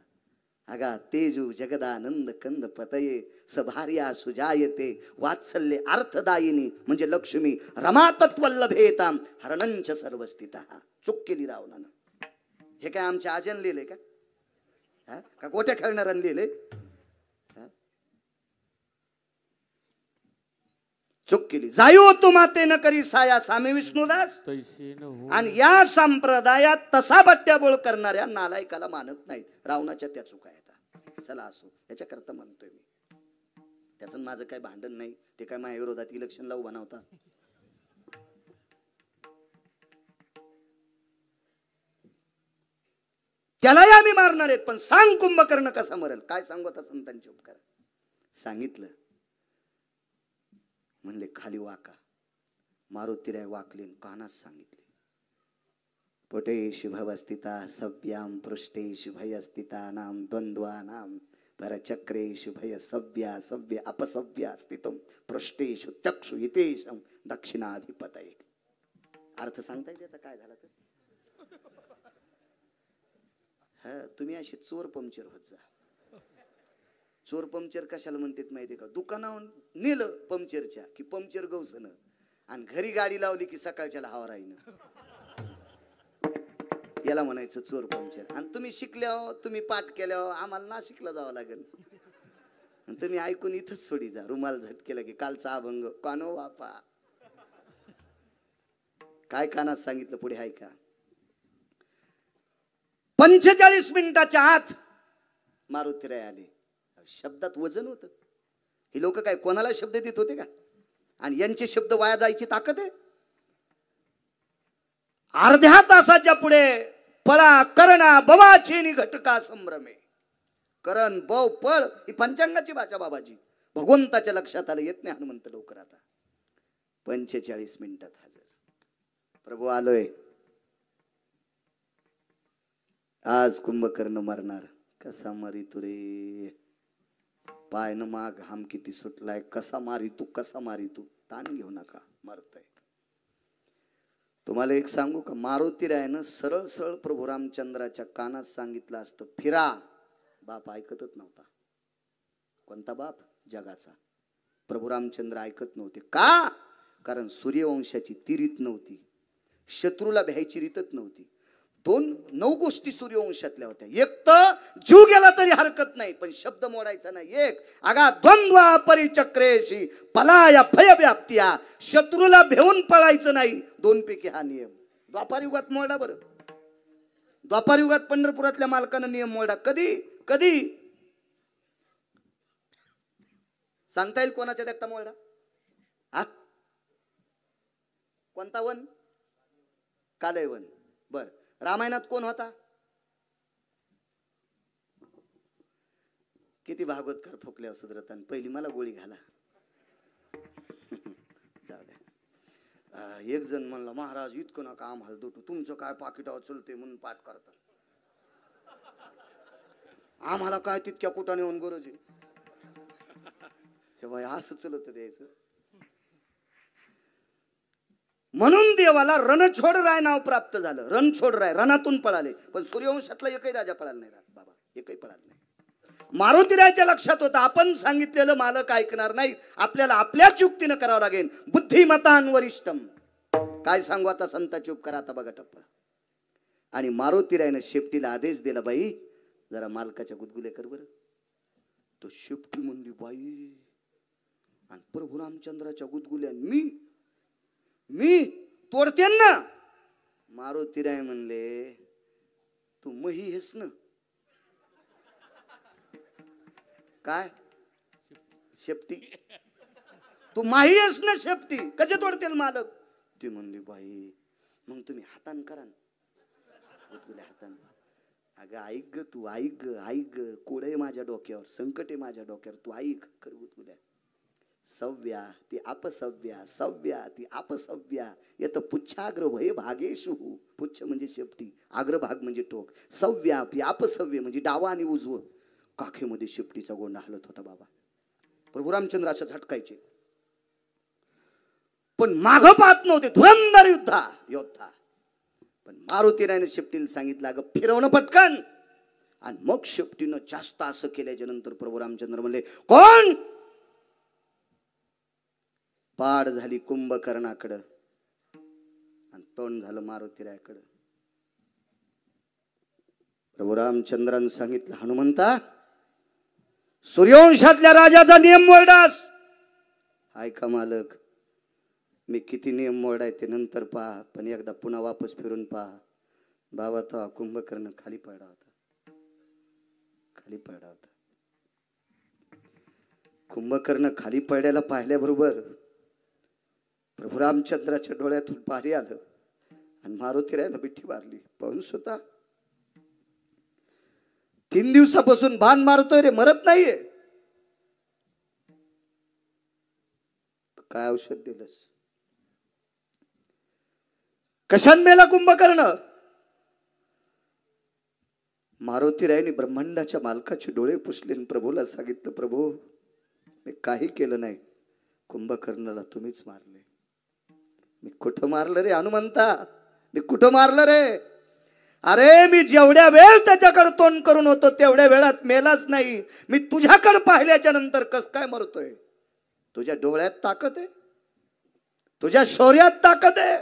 अगा तेजू जगदानंद कंद पतये सभार्या सुजायते वात्सल्ये अर्थदायिनी म्हणजे लक्ष्मी रमा तत्वल्लभेताम हरणंच सर्वस्थितः. चूक केली रावणानं. हे काय आमच्या आजन लिहिलंय का? का गोट्या खेळणाऱ्यानं लिहिलंय? चूक केली. जायो तू माते न करी साया स्वामी विष्णुदास. आणि या संप्रदायात तसा बट्ट्याबोळ करणाऱ्या नालायकाला मानत नाहीत. रावणाच्या त्या चुका आहेत. चला असो, याच्याकरता म्हणतोय मी. त्याचं माझं काय भांडण नाही, ते काय माझ्या विरोधात इलेक्शनला उभा नव्हता. त्यालाही आम्ही मारणार आहेत, पण सांग कुंभकर्ण कसा मरेल. काय सांगू आता संतांचे उपकार. सांगितलं, म्हणले खाली वाका. मारुतीराय वाकले, कानास सांगितले, पोटे शुभवस्थिता सव्याम पृष्ठे शुभयस्थिता नाम द्वंद्वानाम परचक्रेषु भय सव्या सव्य अपसव्या स्थितम पृष्ठेषु चक्षु हितेशम दक्षिणाधिपतये. अर्थ सांगता येईल त्याचा काय झाला तर. हा, तुम्ही असे चोर पंक्चर होत जा. चोर पंक्चर कशाला म्हणतात माहिती का? दुकानावर नेलं पंक्चरच्या की पंक्चर गवसनं, आणि घरी गाडी लावली की सकाळच्याला हवा राहीनं, याला म्हणायचं चोर पंक्चर. आणि तुम्ही शिकल्यावर, तुम्ही पाठ केल्यावर आम्हाला नाशिकला जावं लागेल. तुम्ही ऐकून इथंच सोडी जा. रुमाल झटकेला की कालचा अभंग कानो बापा. काय कानात सांगितलं पुढे ऐका. 45 मिनिटाच्या आत मारुतीराय आले. शब्दात वजन होतं. ही लोक काय कोणाला शब्द देत होते का? आणि यांचे शब्द वाया जायची ताकद आहे. अर्ध्या तासाच्या पुढे पळा करणा बवाचेनी घटका संभ्रमे. करण बव पळ ही पंचांगाची भाषा बाबाजी. भगवंताच्या लक्षात आलं, येत नाही हनुमंत लवकर. आता 45 मिनिटात हजर. प्रभू आलोय. आज कुंभकर्ण मरणार. कसा मारी तू रे, पाय न माग हम किती सुटलाय. कसा मारी तू, कसा मारी तू. ताण घेऊ नका, मरतय. तुम्हाला एक सांगू का, मारुतीरायनं सरळ सरळ प्रभू रामचंद्राच्या कानात सांगितलं असतं फिरा. बाप ऐकतच नव्हता. कोणता बाप? जगाचा. प्रभू रामचंद्र ऐकत नव्हते. का? कारण सूर्यवंशाची ती रीत नव्हती, शत्रूला भ्यायची रीतच नव्हती. 9 गोष्टी सूर्यवंशातल्या होत्या. एक तर जीव गेला तरी हरकत नाही, पण शब्द मोडायचा नाही. एक अगा द्वंद्वा परिचक्रेशी पलाया भय व्याप्त्या. शत्रूला भेऊन पळायचं नाही. 2 पैकी हा नियम द्वापार युगात मोडला. बरं, द्वापार युगात पंढरपुरातल्या मालकानं नियम मोडला. कधी कधी सांगता येईल कोणाच्या देखता मोडला? हा, कोणता वन? कालयवन. बर, रामायणात कोण होता? किती भागवतकार फुकल्या सुधरतान. पहिली मला गोळी घाला. जाऊ द्या. एक जण म्हणला, महाराज इतकं नका आम्हाला दोटू, तुमचं काय पाकिटावर चलते म्हणून पाठ करता, आम्हाला काय तितक्या कुटाने येऊन गरज आहे. हे बाई असं चलत द्यायचं. म्हणून देवाला रणछोड राय नाव प्राप्त झालं. रणछोड राय, रणातून पळाले. पण सूर्यवंशातला एकही राजा पळाला नाही बाबा, एकही पळाला नाही. मारुतीरायच्या लक्षात होतं आपण सांगितलेलं मालक ऐकणार नाहीत, आपल्याला आपल्याच युक्तीनं करावं लागेल. बुद्धिमतान वरिष्ठम. काय सांगू आता संताची उपकार. आता बघा टप्पा. आणि मारुतीरायनं शेपटीला आदेश दिला, बाई जरा मालकाच्या गुदगुल्या कर बरं. तो शेपटी म्हणली, बाई आणि प्रभू रामचंद्राच्या गुदगुल्या मी तोडते ना. मारुतीराय म्हणले, तू मही हेस ना. काय शेपटी? तू माही हेस ना शेपटी, कसे तोडते मालक? ती म्हणली, बाई मग तुम्ही हातान करा ना, गुदगुल्या हातान. अगं ऐक ग, तू ऐक ग, ऐक ग. कोड आहे माझ्या डोक्यावर, संकट आहे माझ्या डोक्यावर, तू ऐक. कर गुदगुल्या. सव्या ती अपसव्या, सव्या ती अपसव्या. येत पुच्छाग्रभय भागेशु. पुच्छ म्हणजे शेपटी, अग्रभाग म्हणजे टोक. सव्या ती अपसव्य म्हणजे डावा आणि उजवं. काखेमध्ये शेपटीचा गोंडा हलत होता बाबा. प्रभू रामचंद्र असं झटकायचे, पण माघ पाहत नव्हते. धुरंधर योद्धा. पण मारुतीरायनं शेपटीला सांगितलं, अगं फिरवणं पटकन. आणि मग शेपटीनं जास्त असं केल्याच्या नंतर प्रभू रामचंद्र म्हणले, कोण? पाड झाली कुंभकर्णाकडं आणि तोंड झालं मारुतीरायाकडं. प्रभू रामचंद्रानं सांगितलं, हनुमंता सूर्यवंशातल्या राजाचा नियम मोडास. ऐका मालक, मी किती नियम मोडाय ते नंतर पहा, पण एकदा पुन्हा वापस फिरून पहा. बाबा तो कुंभकर्ण खाली पडला होता, खाली पडला होता. कुंभकर्ण खाली पडल्याला पाहिल्याबरोबर प्रभू रामचंद्राच्या डोळ्यातून पाणी आलं आणि मारुतीरायाला मिठी मारली. पाहून स्वतः 3 दिवसापासून बाण मारतोय रे, मरत नाहीये. काय औषध दिलंस? कशान मेला कुंभकर्ण? मारुतीरायाने ब्रह्मांडाच्या मालकाचे डोळे पुसले आणि प्रभूला सांगितलं, प्रभू मी काही केलं नाही, कुंभकर्णाला तुम्हीच मारले. मी कुठं मारलं रे हनुमंता? मी कुठं मारलं रे? अरे मी जेवढ्या वेळ त्याच्याकडे तोंड करून होतो तेवढ्या वेळात मेलाच नाही. मी तुझ्याकडे पाहिल्याच्या नंतर कस काय मरतोय? तुझ्या डोळ्यात ताकद आहे, तुझ्या शौर्यात ताकद आहे,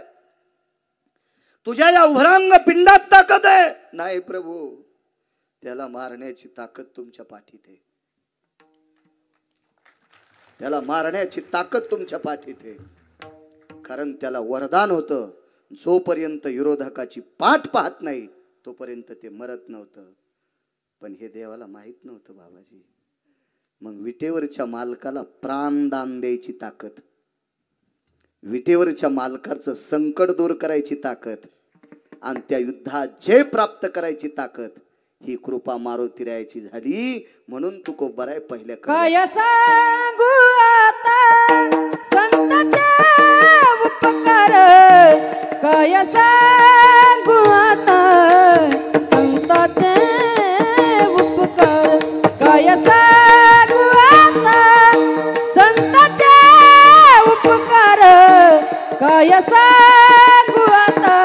तुझ्या या उभरांग पिंडात ताकद आहे. नाही प्रभू, त्याला मारण्याची ताकद तुमच्या पाठीत आहे. त्याला मारण्याची ताकद तुमच्या पाठीत आहे. कारण त्याला वरदान होतं, जोपर्यंत विरोधकाची पाठ पाहत नाही तोपर्यंत ते मरत नव्हतं. पण हे देवाला माहित नव्हतं बाबाजी. मग विटेवरच्या मालकाला प्राणदान द्यायची ताकद, विटेवरच्या मालकाचं संकट दूर करायची ताकद आणि त्या युद्धात जय प्राप्त करायची ताकद, ही कृपा मारुतीरायाची झाली. म्हणून तू कोबर आहे पहिल्या काय सांगू आता संतांचे उपकार, काय सांगू आता संतांचे उपकार, काय सांगू आता संतांचे उपकार, काय सांगू आता